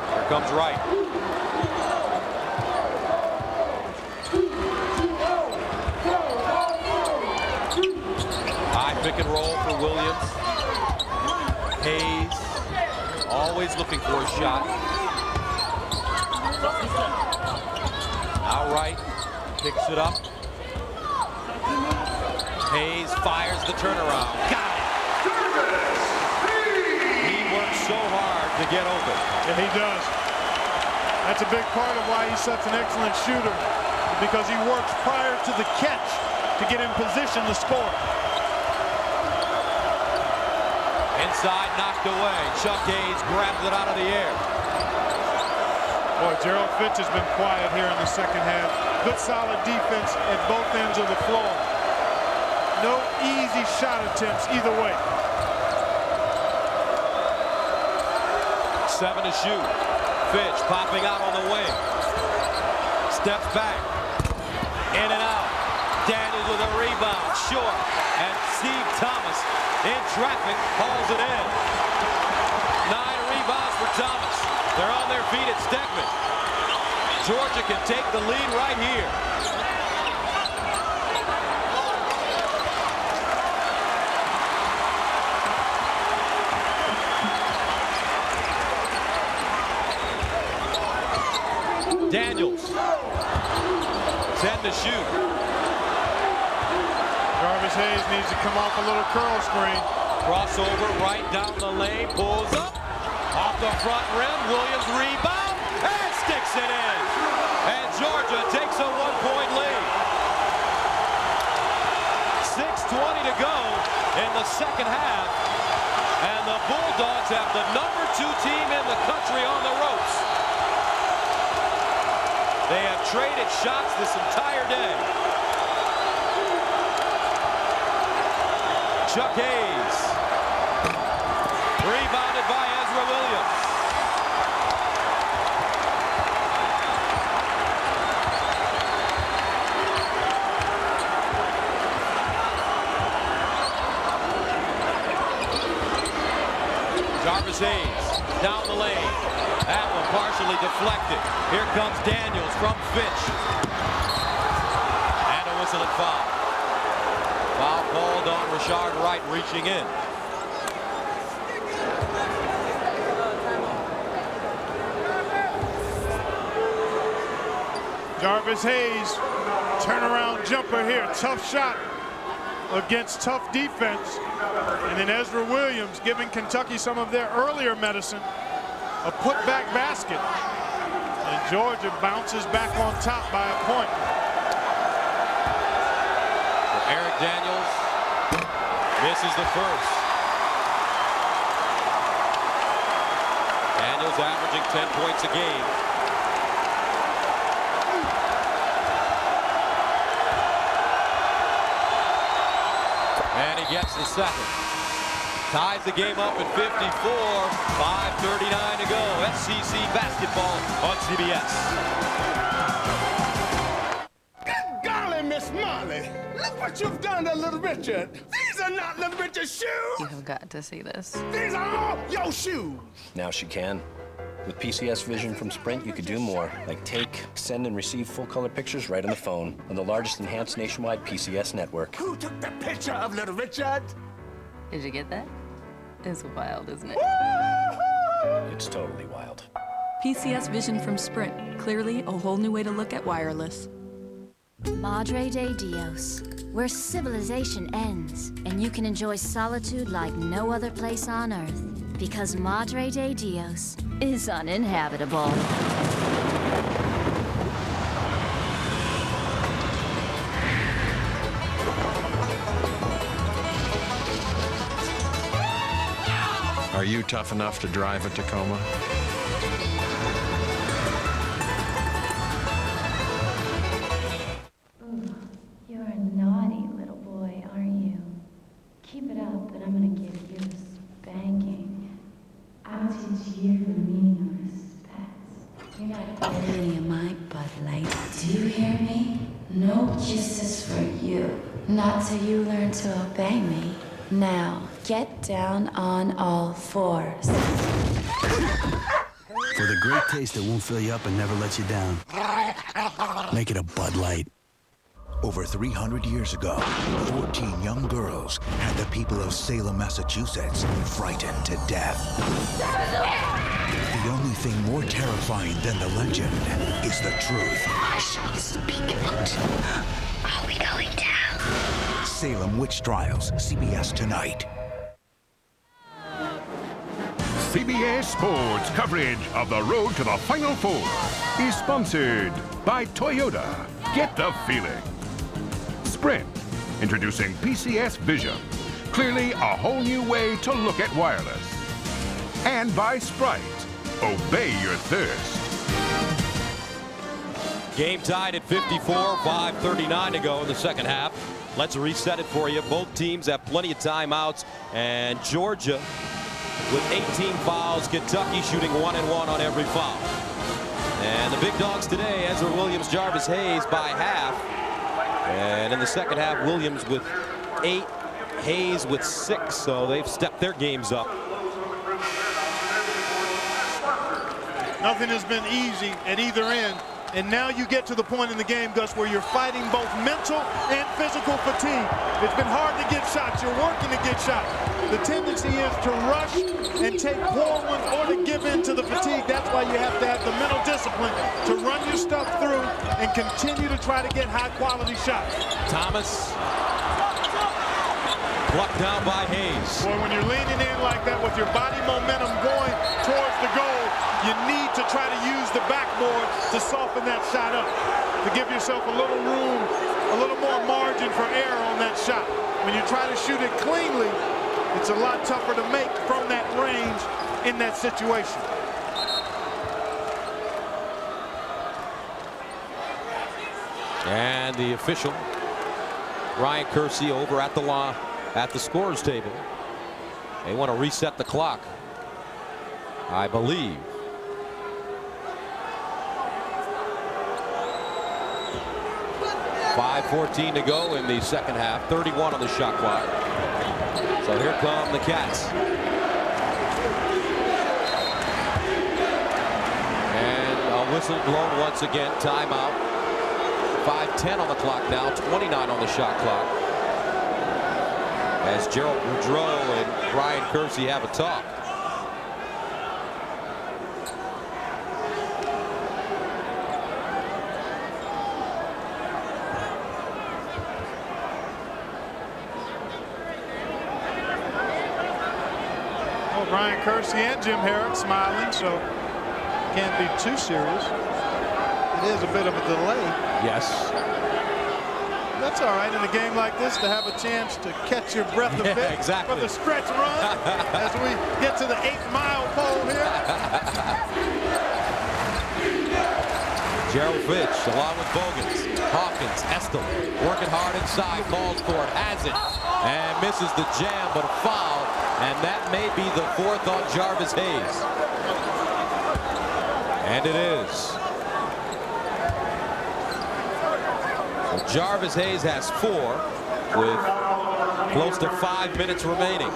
Here comes Wright. Pick and roll for Williams. Hayes always looking for a shot. Now Wright picks it up. Hayes fires the turnaround. Got it. He works so hard to get open. Yeah, he does. That's a big part of why he's such an excellent shooter, because he works prior to the catch to get in position to score. Inside, knocked away. Chuck Hayes grabs it out of the air. Boy, Gerald Fitch has been quiet here in the second half. Good solid defense at both ends of the floor. No easy shot attempts either way. 7 to shoot. Fitch popping out on the wing. Steps back. In and out. Daniels with a rebound, short, and Steve Thomas in traffic hauls it in. 9 rebounds for Thomas. They're on their feet at Stegman. Georgia can take the lead right here. Daniels, 10 to shoot. Jarvis Hayes needs to come off a little curl screen. Crossover right down the lane, pulls up, off the front rim, Williams rebound, and sticks it in. And Georgia takes a 1-point lead. 6:20 to go in the second half. And the Bulldogs have the #2 team in the country on the ropes. They have traded shots this entire day. Chuck Hayes. Rebounded by Ezra Williams. Jarvis Hayes down the lane. That one partially deflected. Here comes Daniels from Fitch. And a whistle at foul. Foul called on Rashard Wright reaching in. Jarvis Hayes, turnaround jumper here. Tough shot against tough defense. And then Ezra Williams giving Kentucky some of their earlier medicine. A putback basket. And Georgia bounces back on top by a point. Eric Daniels misses the first. Daniels averaging 10 points a game. And he gets the second. Ties the game up at 54. 5:39 to go. SEC basketball on CBS. Golly, Miss Molly, look what you've done to Little Richard. These are not Little Richard's shoes. You have got to see this. These are all your shoes. Now she can. With PCS Vision from Sprint, you could do more, like take, send, and receive full-color pictures right on the phone on the largest enhanced nationwide PCS network. Who took the picture of Little Richard? Did you get that? It's wild, isn't it? It's totally wild. PCS Vision from Sprint. Clearly, a whole new way to look at wireless. Madre de Dios, where civilization ends, and you can enjoy solitude like no other place on Earth. Because Madre de Dios is uninhabitable. Are you tough enough to drive a Tacoma? Ooh, you're a naughty little boy, aren't you? Keep it up, and I'm gonna give you a spanking. I'll teach you the meaning of respect. You're not getting any of my Bud Light. Do you hear me? No kisses for you. Not till you learn to obey me. Now, get down on all fours. For the great taste that won't fill you up and never let you down. Make it a Bud Light. Over 300 years ago, 14 young girls had the people of Salem, Massachusetts frightened to death. The only thing more terrifying than the legend is the truth. I shall speak out. Are we going down? Salem Witch Trials, CBS tonight. CBS Sports coverage of the road to the Final Four is sponsored by Toyota. Get the feeling. Sprint, introducing PCS Vision. Clearly a whole new way to look at wireless. And by Sprite. Obey your thirst. Game tied at 54, 5:39 to go in the second half. Let's reset it for you. Both teams have plenty of timeouts, and Georgia with 18 fouls, Kentucky shooting 1-1 on every foul. And the big dogs today, Ezra Williams, Jarvis Hayes by half. And in the second half, Williams with 8, Hayes with 6, so they've stepped their games up. Nothing has been easy at either end. And now you get to the point in the game, Gus, where you're fighting both mental and physical fatigue. It's been hard to get shots. You're working to get shots. The tendency is to rush and take poor ones or to give in to the fatigue. That's why you have to have the mental discipline to run your stuff through and continue to try to get high-quality shots. Thomas plucked down by Hayes. Boy, when you're leaning in like that with your body momentum going towards the goal, you need to try to use the backboard to soften that shot up, to give yourself a little room, a little more margin for error on that shot. When you try to shoot it cleanly, it's a lot tougher to make from that range in that situation. And the official, Ryan Kersey, over at the scorer's table. They want to reset the clock, I believe. .5:14 to go in the second half. 31 on the shot clock. So here come the Cats. And a whistle blown once again. Timeout. 5:10 on the clock now. 29 on the shot clock. As Gerald Boudreau and Ryan Kersey have a talk. Ryan Kersey and Jim Herrick smiling, so can't be too serious. It is a bit of a delay. Yes. That's all right in a game like this to have a chance to catch your breath a bit exactly. for the stretch run as we get to the 8-mile pole here. Gerald Fitch along with Bogans, Hawkins, Estel working hard inside, calls for it, has it, and misses the jam, but a foul, and that may be the 4th on Jarvis Hayes. And it is. So Jarvis Hayes has 4 with close to 5 minutes remaining.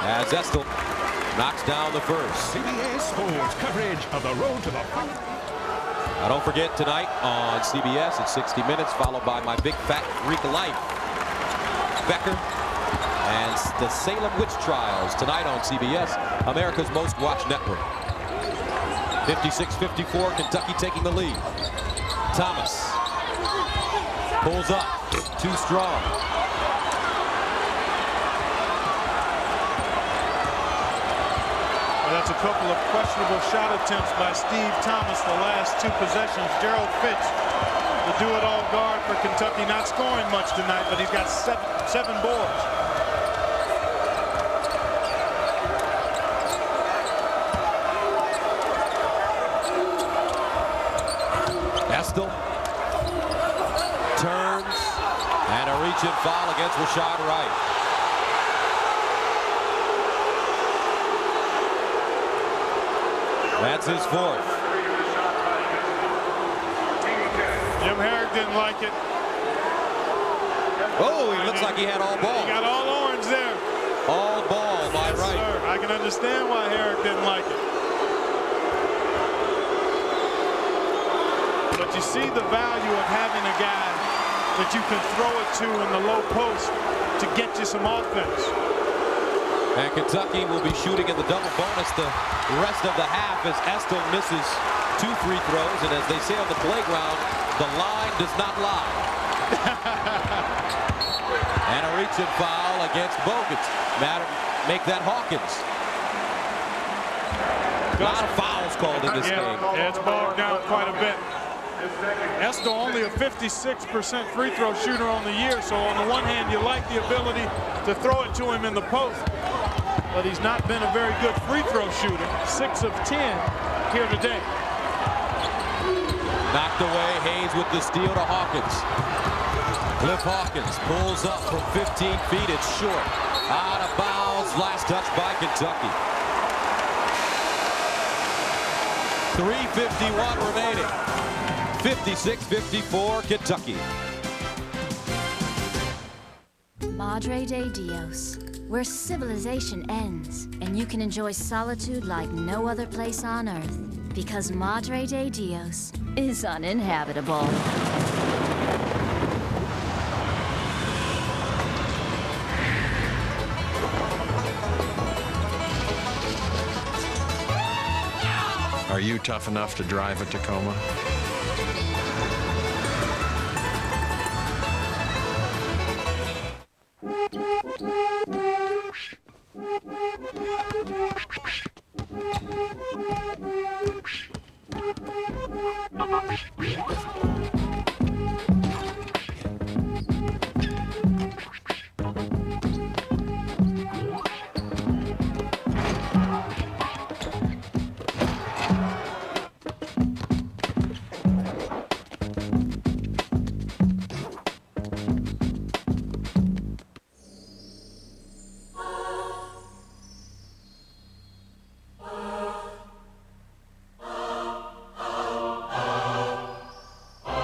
As Estel knocks down the first. CBS Sports coverage of the road to the final. Now don't forget, tonight on CBS at 60 Minutes, followed by My Big Fat Greek Life. Becker and the Salem Witch Trials tonight on CBS, America's most watched network. 56-54, Kentucky taking the lead. Thomas pulls up, too strong. Well, that's a couple of questionable shot attempts by Steve Thomas the last 2 possessions. Gerald Fitch, the do-it-all guard for Kentucky, not scoring much tonight, but he's got 7 boards. Estel turns, and a reach-in foul against Rashad Wright. That's his 4th. Jim Herrick didn't like it. Oh, he looks like he had all ball. He got all orange there. All ball by Wright. Sir, I can understand why Herrick didn't like it. But you see the value of having a guy that you can throw it to in the low post to get you some offense. And Kentucky will be shooting in the double bonus the rest of the half as Estel misses 2 free throws. And as they say on the playground, the line does not lie. And a reach-in foul against Bogans. Make that Hawkins. A lot of fouls called in this game. Yeah, it's bogged down quite a bit. Estel only a 56% free throw shooter on the year, so on the one hand you like the ability to throw it to him in the post, but he's not been a very good free throw shooter. 6 of 10 here today. Knocked away, Hayes with the steal to Hawkins. Cliff Hawkins pulls up from 15 feet, it's short. Out of bounds, last touch by Kentucky. 3:51 remaining. 56-54 Kentucky. Madre de Dios, where civilization ends and you can enjoy solitude like no other place on earth, because Madre de Dios is uninhabitable. Are you tough enough to drive a Tacoma?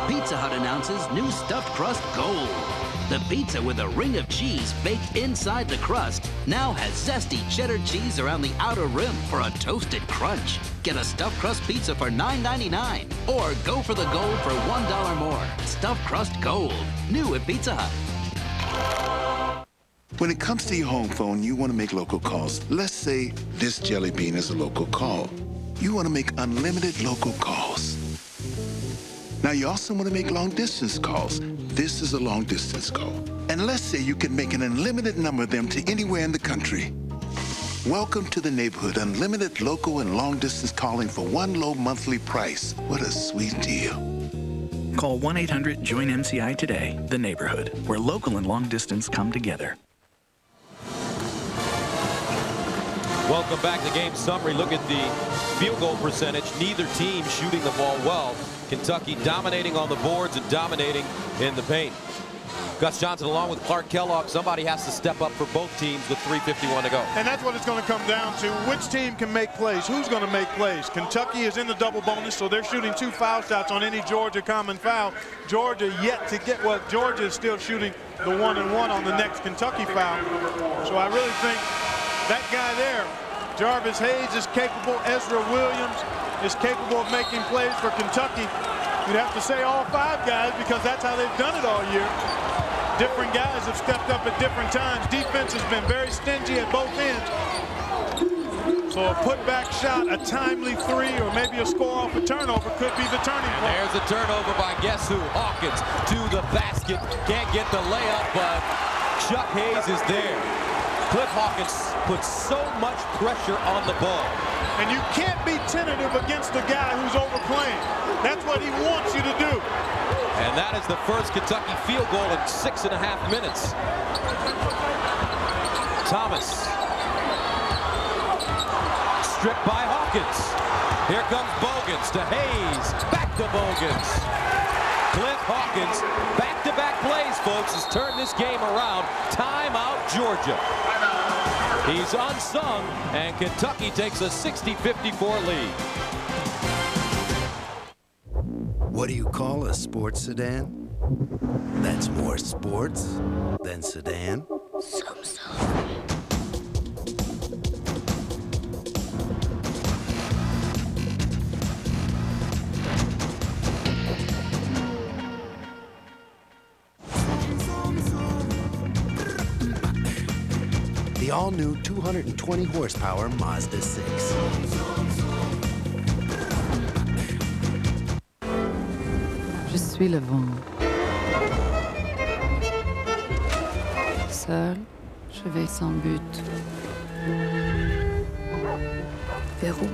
Pizza Hut announces new stuffed crust gold. The pizza with a ring of cheese baked inside the crust now has zesty cheddar cheese around the outer rim for a toasted crunch. Get a stuffed crust pizza for $9.99 or go for the gold for $1 more. Stuffed crust gold, new at Pizza Hut. When it comes to your home phone, you want to make local calls. Let's say this jelly bean is a local call. You want to make unlimited local calls. Now, you also want to make long-distance calls. This is a long-distance call. And let's say you can make an unlimited number of them to anywhere in the country. Welcome to the neighborhood. Unlimited local and long-distance calling for one low monthly price. What a sweet deal. Call 1-800-JOIN-MCI today. The neighborhood, where local and long-distance come together. Welcome back to game summary. Look at the field goal percentage. Neither team shooting the ball well. Kentucky dominating on the boards and dominating in the paint. Gus Johnson along with Clark Kellogg. Somebody has to step up for both teams with 3:51 to go. And that's what it's going to come down to. Which team can make plays? Who's going to make plays? Kentucky is in the double bonus, so they're shooting 2 foul shots on any Georgia common foul. Georgia yet to get what Georgia is still shooting the 1-and-1 on the next Kentucky foul. So I really think that guy there, Jarvis Hayes, is capable. Ezra Williams is capable of making plays for Kentucky. You'd have to say all 5 guys because that's how they've done it all year. Different guys have stepped up at different times. Defense has been very stingy at both ends. So a putback shot, a timely 3, or maybe a score off a turnover could be the turning point. There's a turnover by guess who? Hawkins to the basket. Can't get the layup, but Chuck Hayes is there. Cliff Hawkins puts so much pressure on the ball. And you can't be tentative against a guy who's overplaying. That's what he wants you to do. And that is the first Kentucky field goal in 6.5 minutes. Thomas. Stripped by Hawkins. Here comes Bogans to Hayes. Back to Bogans. Cliff Hawkins, back-to-back plays, folks, has turned this game around. Timeout, Georgia. He's unsung, and Kentucky takes a 60-54 lead. What do you call a sports sedan? That's more sports than sedan. The all-new 220 horsepower Mazda 6. Je suis le vent. Seul, je vais sans but. Vers où?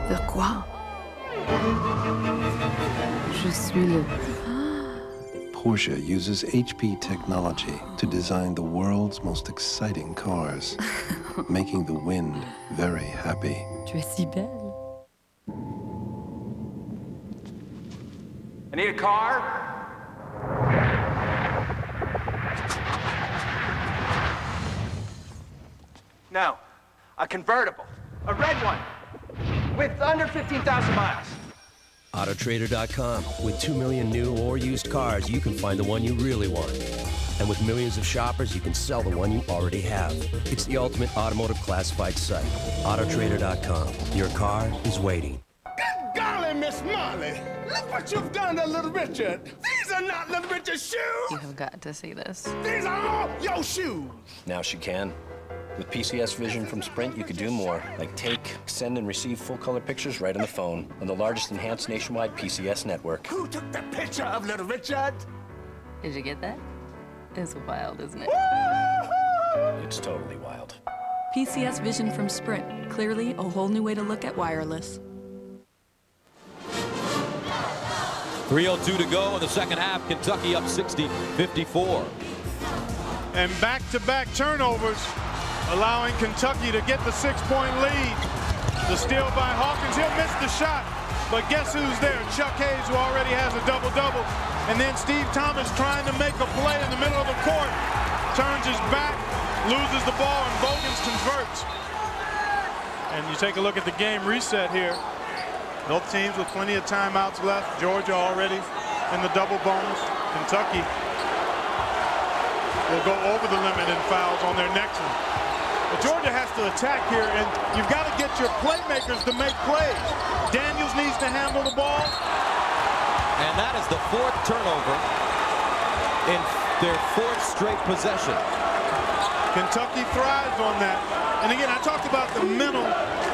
Vers quoi? Je suis le... Porsche uses HP technology to design the world's most exciting cars, making the wind very happy. Tu es si belle. I need a car. No, a convertible. A red one. With under 15,000 miles. Autotrader.com. With 2 million new or used cars, you can find the one you really want. And with millions of shoppers, you can sell the one you already have. It's the ultimate automotive classified site. Autotrader.com. Your car is waiting. Good golly, Miss Molly. Look what you've done to Little Richard. These are not Little Richard's shoes. You have got to see this. These are all your shoes. Now she can. With PCS Vision from Sprint, you could do more, like take, send, and receive full-color pictures right on the phone on the largest enhanced nationwide PCS network. Who took the picture of Little Richard? Did you get that? It's wild, isn't it? It's totally wild. PCS Vision from Sprint. Clearly, a whole new way to look at wireless. 3:02 to go in the second half. Kentucky up 60-54. And back-to-back turnovers, allowing Kentucky to get the 6-point lead. The steal by Hawkins. He'll miss the shot, but guess who's there? Chuck Hayes, who already has a double-double. And then Steve Thomas trying to make a play in the middle of the court. Turns his back, loses the ball, and Bogans converts. And you take a look at the game reset here. Both teams with plenty of timeouts left. Georgia already in the double bonus. Kentucky will go over the limit in fouls on their next one. But Georgia has to attack here, and you've got to get your playmakers to make plays. Daniels needs to handle the ball. And that is the 4th turnover in their 4th straight possession. Kentucky thrives on that. And again, I talked about the mental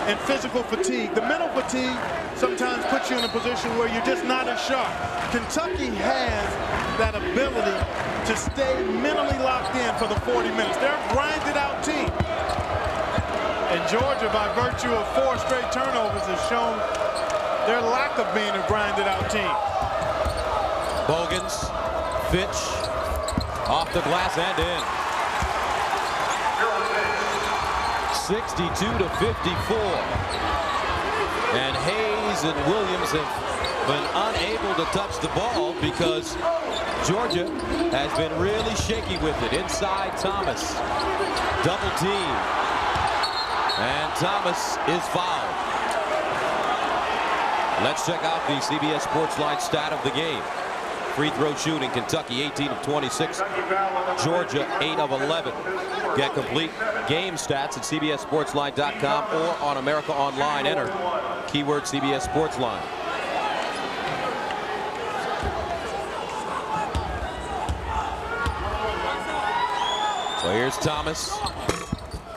and physical fatigue. The mental fatigue sometimes puts you in a position where you're just not as sharp. Kentucky has that ability to stay mentally locked in for the 40 minutes. They're a grinded out team. And Georgia, by virtue of 4 straight turnovers, has shown their lack of being a grinded out team. Bogans, Fitch, off the glass and in. 62-54. And Hayes and Williams have been unable to touch the ball because Georgia has been really shaky with it. Inside Thomas, double team. And Thomas is fouled. Let's check out the CBS Sportsline stat of the game. Free throw shooting, Kentucky 18 of 26, Georgia 8 of 11. Get complete game stats at cbssportsline.com or on America Online. Enter keyword CBS Sportsline. So here's Thomas.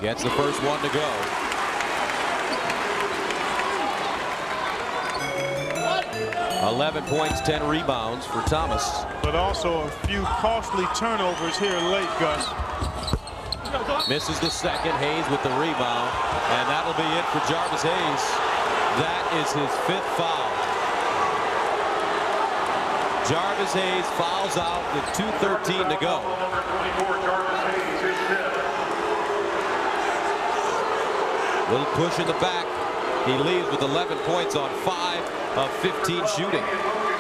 Gets the first one to go. $11 points, 10 rebounds for Thomas. But also a few costly turnovers here late, Gus. Misses the second. Hayes with the rebound. And that'll be it for Jarvis Hayes. That is his 5th foul. Jarvis Hayes fouls out with 2:13 to go. Little push in the back. He leaves with 11 points on 5 of 15 shooting.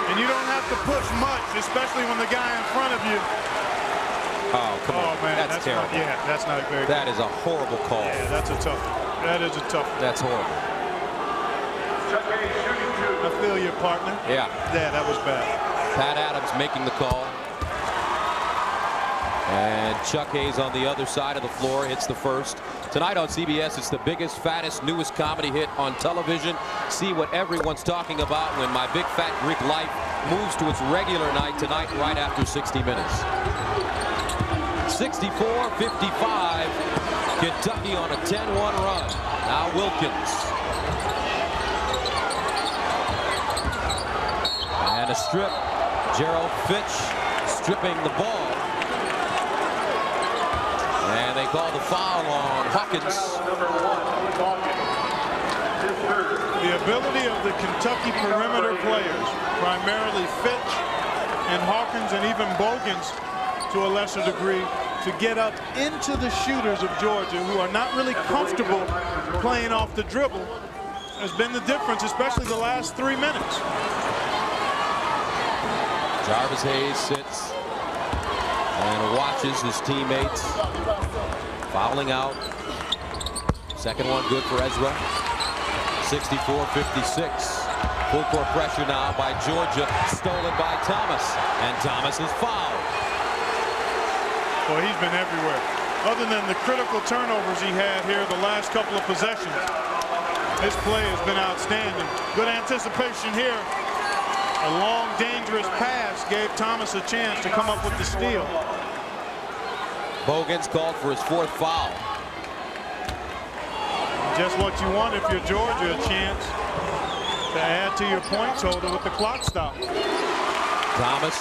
And you don't have to push much, especially when the guy in front of you. Oh, come on. Man, that's terrible. That's not very good. That is a horrible call. Yeah, that's a tough one. That is a tough one. That's horrible. I feel your partner. Yeah. Yeah, that was bad. Pat Adams making the call. And Chuck Hayes on the other side of the floor hits the first. Tonight on CBS, it's the biggest, fattest, newest comedy hit on television. See what everyone's talking about when My Big Fat Greek Life moves to its regular night tonight right after 60 minutes. 64-55. Kentucky on a 10-1 run. Now Wilkins. And a strip. Gerald Fitch stripping the ball. And they call the foul on Hawkins. The ability of the Kentucky perimeter players, primarily Fitch and Hawkins and even Bogans to a lesser degree, to get up into the shooters of Georgia who are not really comfortable playing off the dribble has been the difference, especially the last 3 minutes. Jarvis Hayes sits and watches his teammates fouling out. Second one good for Ezra. 64-56. Full court pressure now by Georgia, stolen by Thomas, and Thomas is fouled. Well, he's been everywhere. Other than the critical turnovers he had here the last couple of possessions, this play has been outstanding. Good anticipation here. A long, dangerous pass gave Thomas a chance to come up with the steal. Bogan's called for his 4th foul. Just what you want if you're Georgia, a chance to add to your point total with the clock stop. Thomas.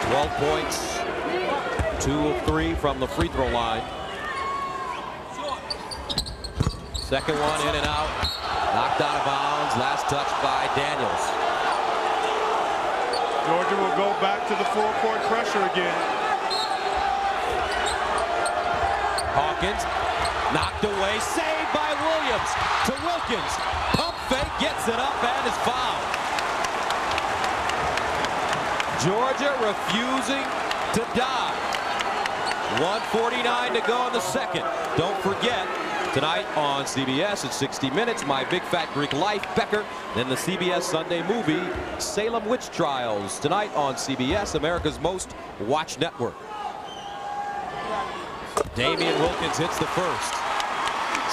12 points. 2 of 3 from the free throw line. Second one in and out. Knocked out of bounds. Last touch by Daniels. Georgia will go back to the full court pressure again. Hawkins knocked away. Saved by Williams to Wilkins. Pump fake, gets it up and is fouled. Georgia refusing to die. 1:49 to go in the second. Don't forget, tonight on CBS at 60 Minutes, My Big Fat Greek Life, Becker. Then the CBS Sunday movie, Salem Witch Trials. Tonight on CBS, America's most watched network. Damian Wilkins hits the first.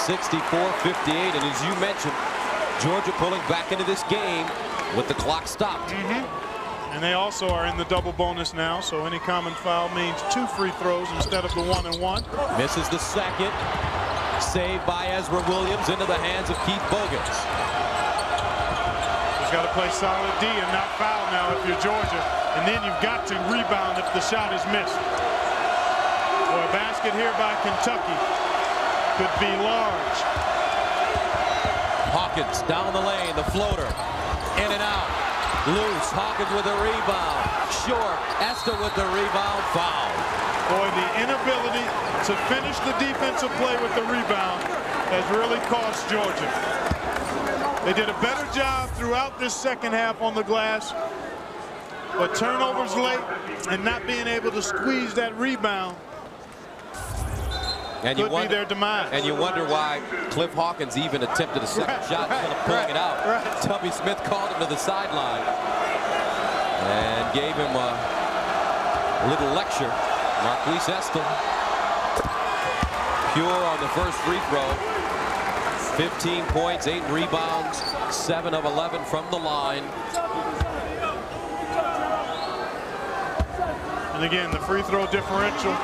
64-58. And as you mentioned, Georgia pulling back into this game with the clock stopped. And they also are in the double bonus now, so any common foul means 2 free throws instead of the 1 and 1. Misses the second. Saved by Ezra Williams into the hands of Keith Bogans. Just got to play solid D and not foul now if you're Georgia. And then you've got to rebound if the shot is missed. Well, a basket here by Kentucky could be large. Hawkins down the lane, the floater. In and out. Loose. Hawkins with a rebound. Short. Esther with the rebound. Foul. Boy, the inability to finish the defensive play with the rebound has really cost Georgia. They did a better job throughout this second half on the glass, but turnovers late and not being able to squeeze that rebound and could be their demise. And you wonder why Cliff Hawkins even attempted a second shot instead of pulling it out. Tubby Smith called him to the sideline and gave him a little lecture. Marquise Estel, pure on the first free throw. 15 points, 8 rebounds, 7 of 11 from the line. And again, the free throw differential,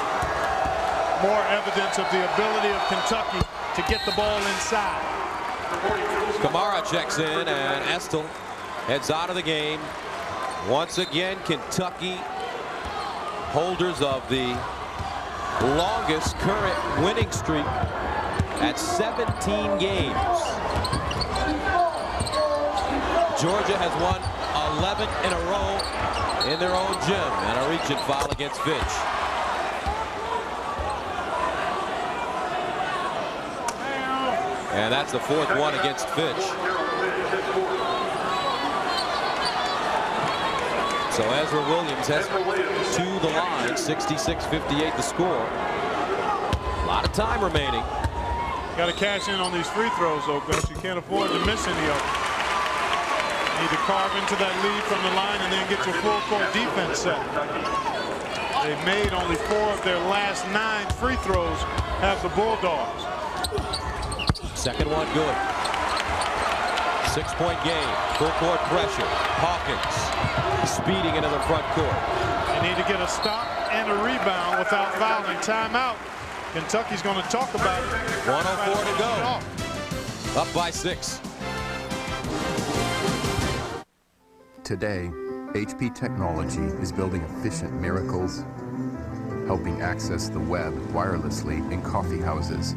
more evidence of the ability of Kentucky to get the ball inside. Kamara checks in and Estel heads out of the game. Once again, Kentucky, holders of the longest current winning streak at 17 games. Georgia has won 11 in a row in their own gym, and a reach-in foul against Fitch. And that's the 4th one against Fitch. So Ezra Williams has to the line. 66-58 the score. A lot of time remaining. Got to cash in on these free throws, though, Gus. You can't afford to miss any of them. Need to carve into that lead from the line and then get your full court defense set. They've made only 4 of their last 9 free throws have the Bulldogs. Second one good. 6-point game. Full court pressure. Hawkins speeding into the front court. They need to get a stop and a rebound without fouling. Timeout. Kentucky's going to talk about it. 1:04 to go. Up by 6. Today, HP Technology is building efficient miracles, helping access the web wirelessly in coffee houses,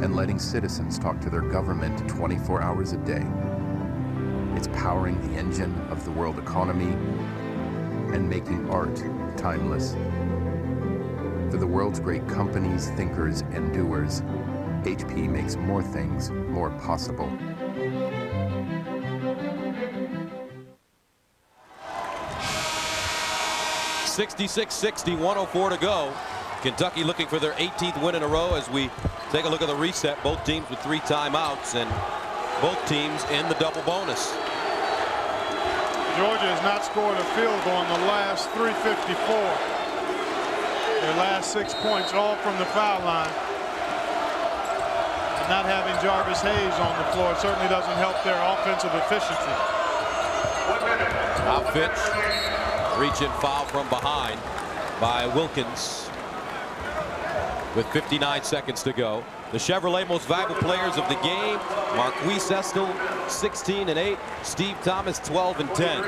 and letting citizens talk to their government 24 hours a day. It's powering the engine of the world economy and making art timeless. For the world's great companies, thinkers, and doers, HP makes more things more possible. $66-60, 1:04 to go. Kentucky looking for their 18th win in a row as we take a look at the reset. Both teams with 3 timeouts, and both teams in the double bonus. Georgia has not scored a field goal in the last 3:54. Their last 6 points all from the foul line. And not having Jarvis Hayes on the floor certainly doesn't help their offensive efficiency. Now Fitch, reach-in foul from behind by Wilkins with 59 seconds to go. The Chevrolet most valuable players of the game: Marquise Estel, 16 and 8, Steve Thomas, 12 and 10.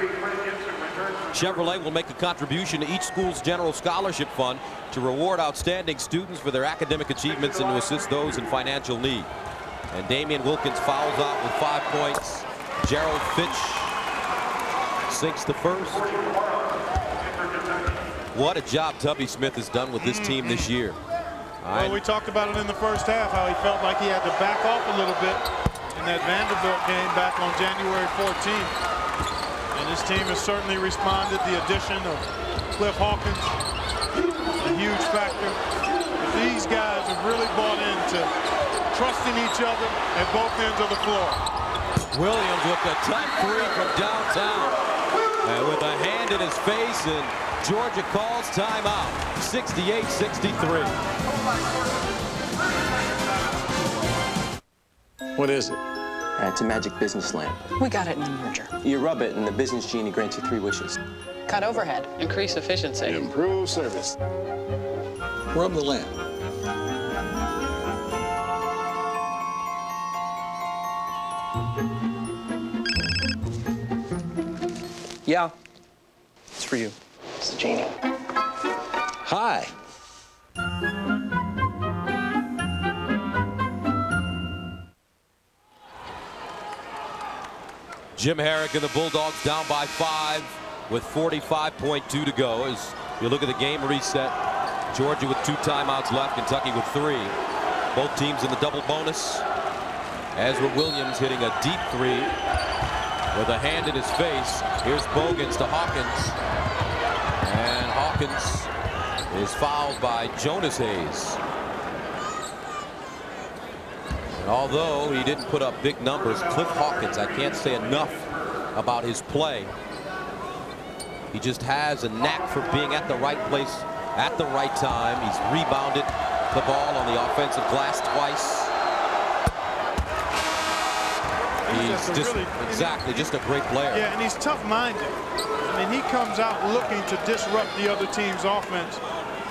Chevrolet will make a contribution to each school's general scholarship fund to reward outstanding students for their academic achievements and to assist those in financial need. And Damian Wilkins fouls out with 5 points. Gerald Fitch sinks the first. What a job Tubby Smith has done with this team this year. Well, we talked about it in the first half, how he felt like he had to back off a little bit in that Vanderbilt game back on January 14th. And his team has certainly responded. The addition of Cliff Hawkins, a huge factor. But these guys have really bought into trusting each other at both ends of the floor. Williams with the tough 3 from downtown. And with a hand in his face, and Georgia calls timeout. 68-63. What is it? It's a magic business lamp. We got it in the merger. You rub it and the business genie grants you 3 wishes. Cut overhead, increase efficiency. Improve service. Rub the lamp. Yeah, it's for you. It's the genie. Hi. Jim Herrick and the Bulldogs down by 5 with 45.2 to go. As you look at the game reset, Georgia with 2 timeouts left, Kentucky with 3. Both teams in the double bonus. Ezra Williams hitting a deep 3 with a hand in his face. Here's Bogans to Hawkins. And Hawkins is fouled by Jonas Hayes. And although he didn't put up big numbers, Cliff Hawkins, I can't say enough about his play. He just has a knack for being at the right place at the right time. He's rebounded the ball on the offensive glass twice. He's just just a great player. Yeah, and he's tough-minded. I mean, he comes out looking to disrupt the other team's offense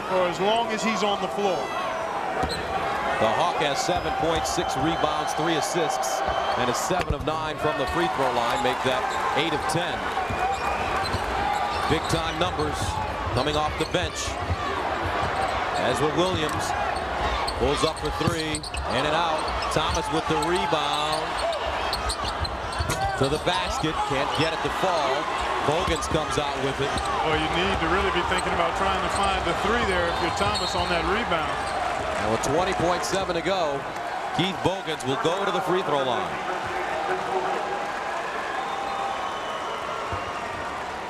for as long as he's on the floor. The Hawk has 7 points, 6 rebounds, 3 assists, and a 7 of 9 from the free throw line. Make that 8 of 10. Big-time numbers coming off the bench. Ezra Williams pulls up for 3, in and out. Thomas with the rebound. To the basket, can't get it to fall. Bogans comes out with it. Well, you need to really be thinking about trying to find the 3 there if you're Thomas on that rebound. And with 20.7 to go, Keith Bogans will go to the free throw line.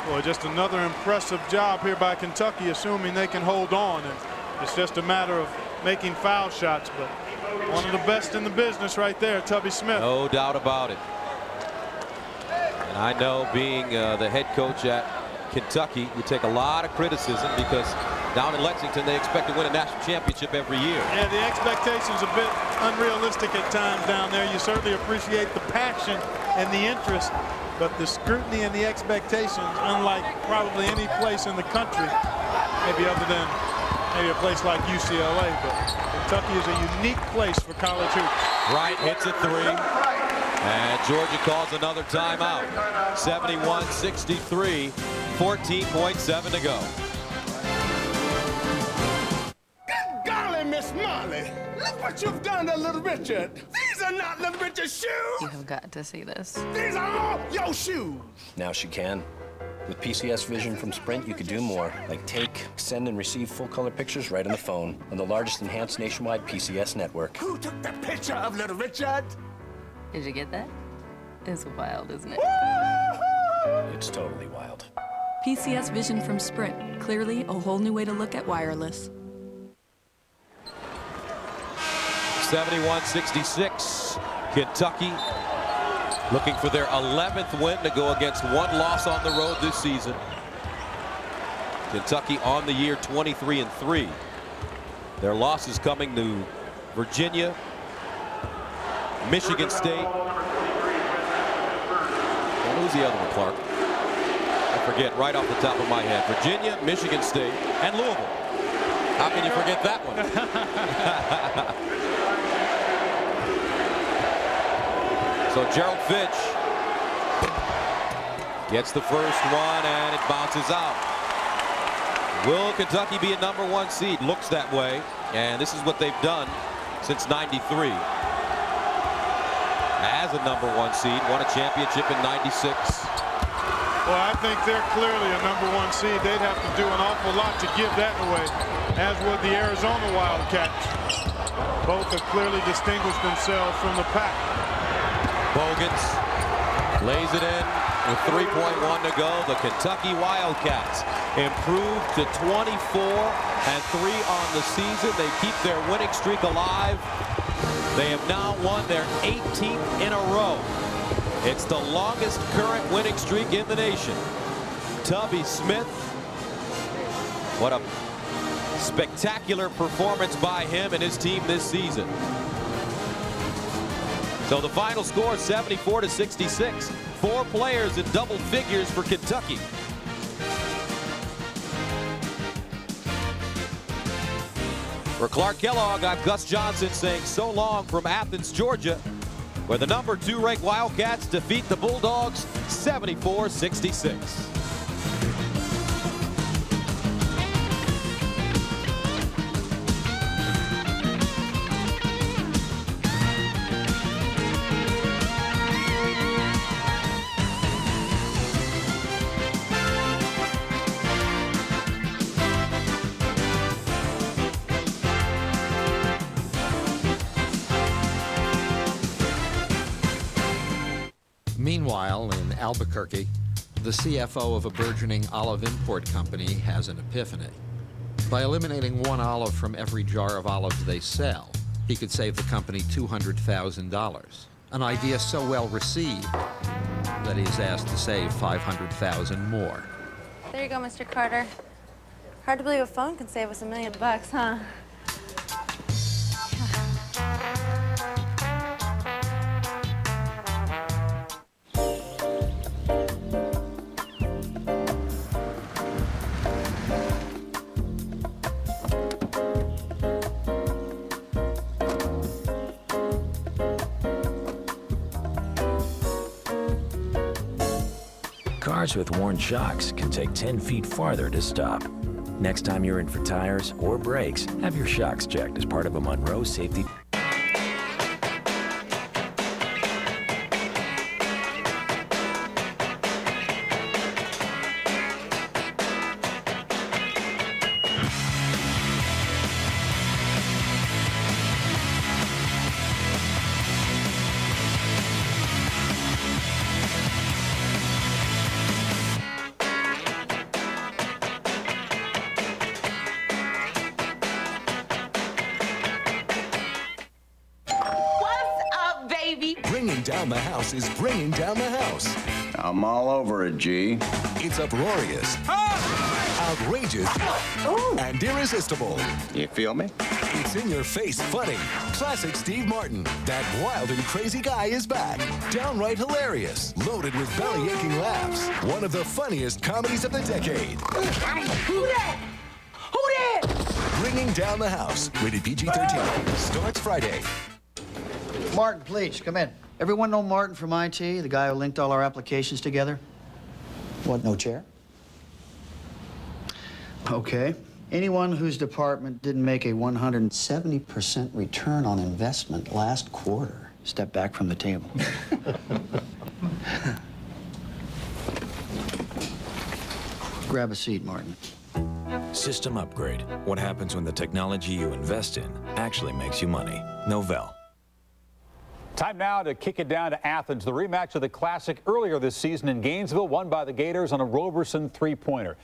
Well, just another impressive job here by Kentucky, assuming they can hold on. And it's just a matter of making foul shots. But one of the best in the business right there, Tubby Smith. No doubt about it. And I know, being the head coach at Kentucky, you take a lot of criticism because down in Lexington they expect to win a national championship every year. Yeah, the expectation's a bit unrealistic at times down there. You certainly appreciate the passion and the interest, but the scrutiny and the expectations, unlike probably any place in the country, maybe other than maybe a place like UCLA, but Kentucky is a unique place for college hoops. Wright hits a 3. And Georgia calls another timeout. 71-63, 14.7 to go. Good golly, Miss Molly. Look what you've done to Little Richard. These are not Little Richard's shoes. You have got to see this. These are all your shoes. Now she can. With PCS Vision from Sprint, you could do more, like take, send, and receive full-color pictures right on the phone on the largest enhanced nationwide PCS network. Who took the picture of Little Richard? Did you get that? It's wild, isn't it? It's totally wild. PCS Vision from Sprint. Clearly, a whole new way to look at wireless. 71-66. Kentucky looking for their 11th win to go against one loss on the road this season. Kentucky on the year 23-3. Their losses coming to Virginia, Michigan State. What was the other one, Clark? I forget right off the top of my head. Virginia, Michigan State, and Louisville. How can you forget that one? So Gerald Fitch gets the first one, and it bounces out. Will Kentucky be a #1 seed? Looks that way, and this is what they've done since '93. As a #1 seed, won a championship in '96. Well, I think they're clearly a #1 seed. They'd have to do an awful lot to give that away, as would the Arizona Wildcats. Both have clearly distinguished themselves from the pack. Bogans lays it in with 3.1 to go. The Kentucky Wildcats improved to 24-3 on the season. They keep their winning streak alive. They have now won their 18th in a row. It's the longest current winning streak in the nation. Tubby Smith, what a spectacular performance by him and his team this season. So the final score, 74-66. 4 players in double figures for Kentucky. For Clark Kellogg, I'm Gus Johnson saying so long from Athens, Georgia, where the #2 ranked Wildcats defeat the Bulldogs 74-66. Meanwhile, in Albuquerque, the CFO of a burgeoning olive import company has an epiphany. By eliminating 1 olive from every jar of olives they sell, he could save the company $200,000. An idea so well received that he's asked to save $500,000 more. There you go, Mr. Carter. Hard to believe a phone can save us $1 million, huh? Cars with worn shocks can take 10 feet farther to stop. Next time you're in for tires or brakes, have your shocks checked as part of a Monroe safety. Bringing down the house is bringing down the house. I'm all over it, G. It's uproarious, outrageous, and irresistible. You feel me? It's in-your-face funny. Classic Steve Martin. That wild and crazy guy is back. Downright hilarious. Loaded with belly-aching laughs. One of the funniest comedies of the decade. Who that? Who that? Bringing Down the House. Rated PG-13. Starts Friday. Martin, please, come in. Everyone know Martin from IT, the guy who linked all our applications together? What, no chair? Okay. Anyone whose department didn't make a 170% return on investment last quarter, step back from the table. Grab a seat, Martin. System upgrade. What happens when the technology you invest in actually makes you money? Novell. Time now to kick it down to Athens. The rematch of the Classic earlier this season in Gainesville, won by the Gators on a Roberson three-pointer.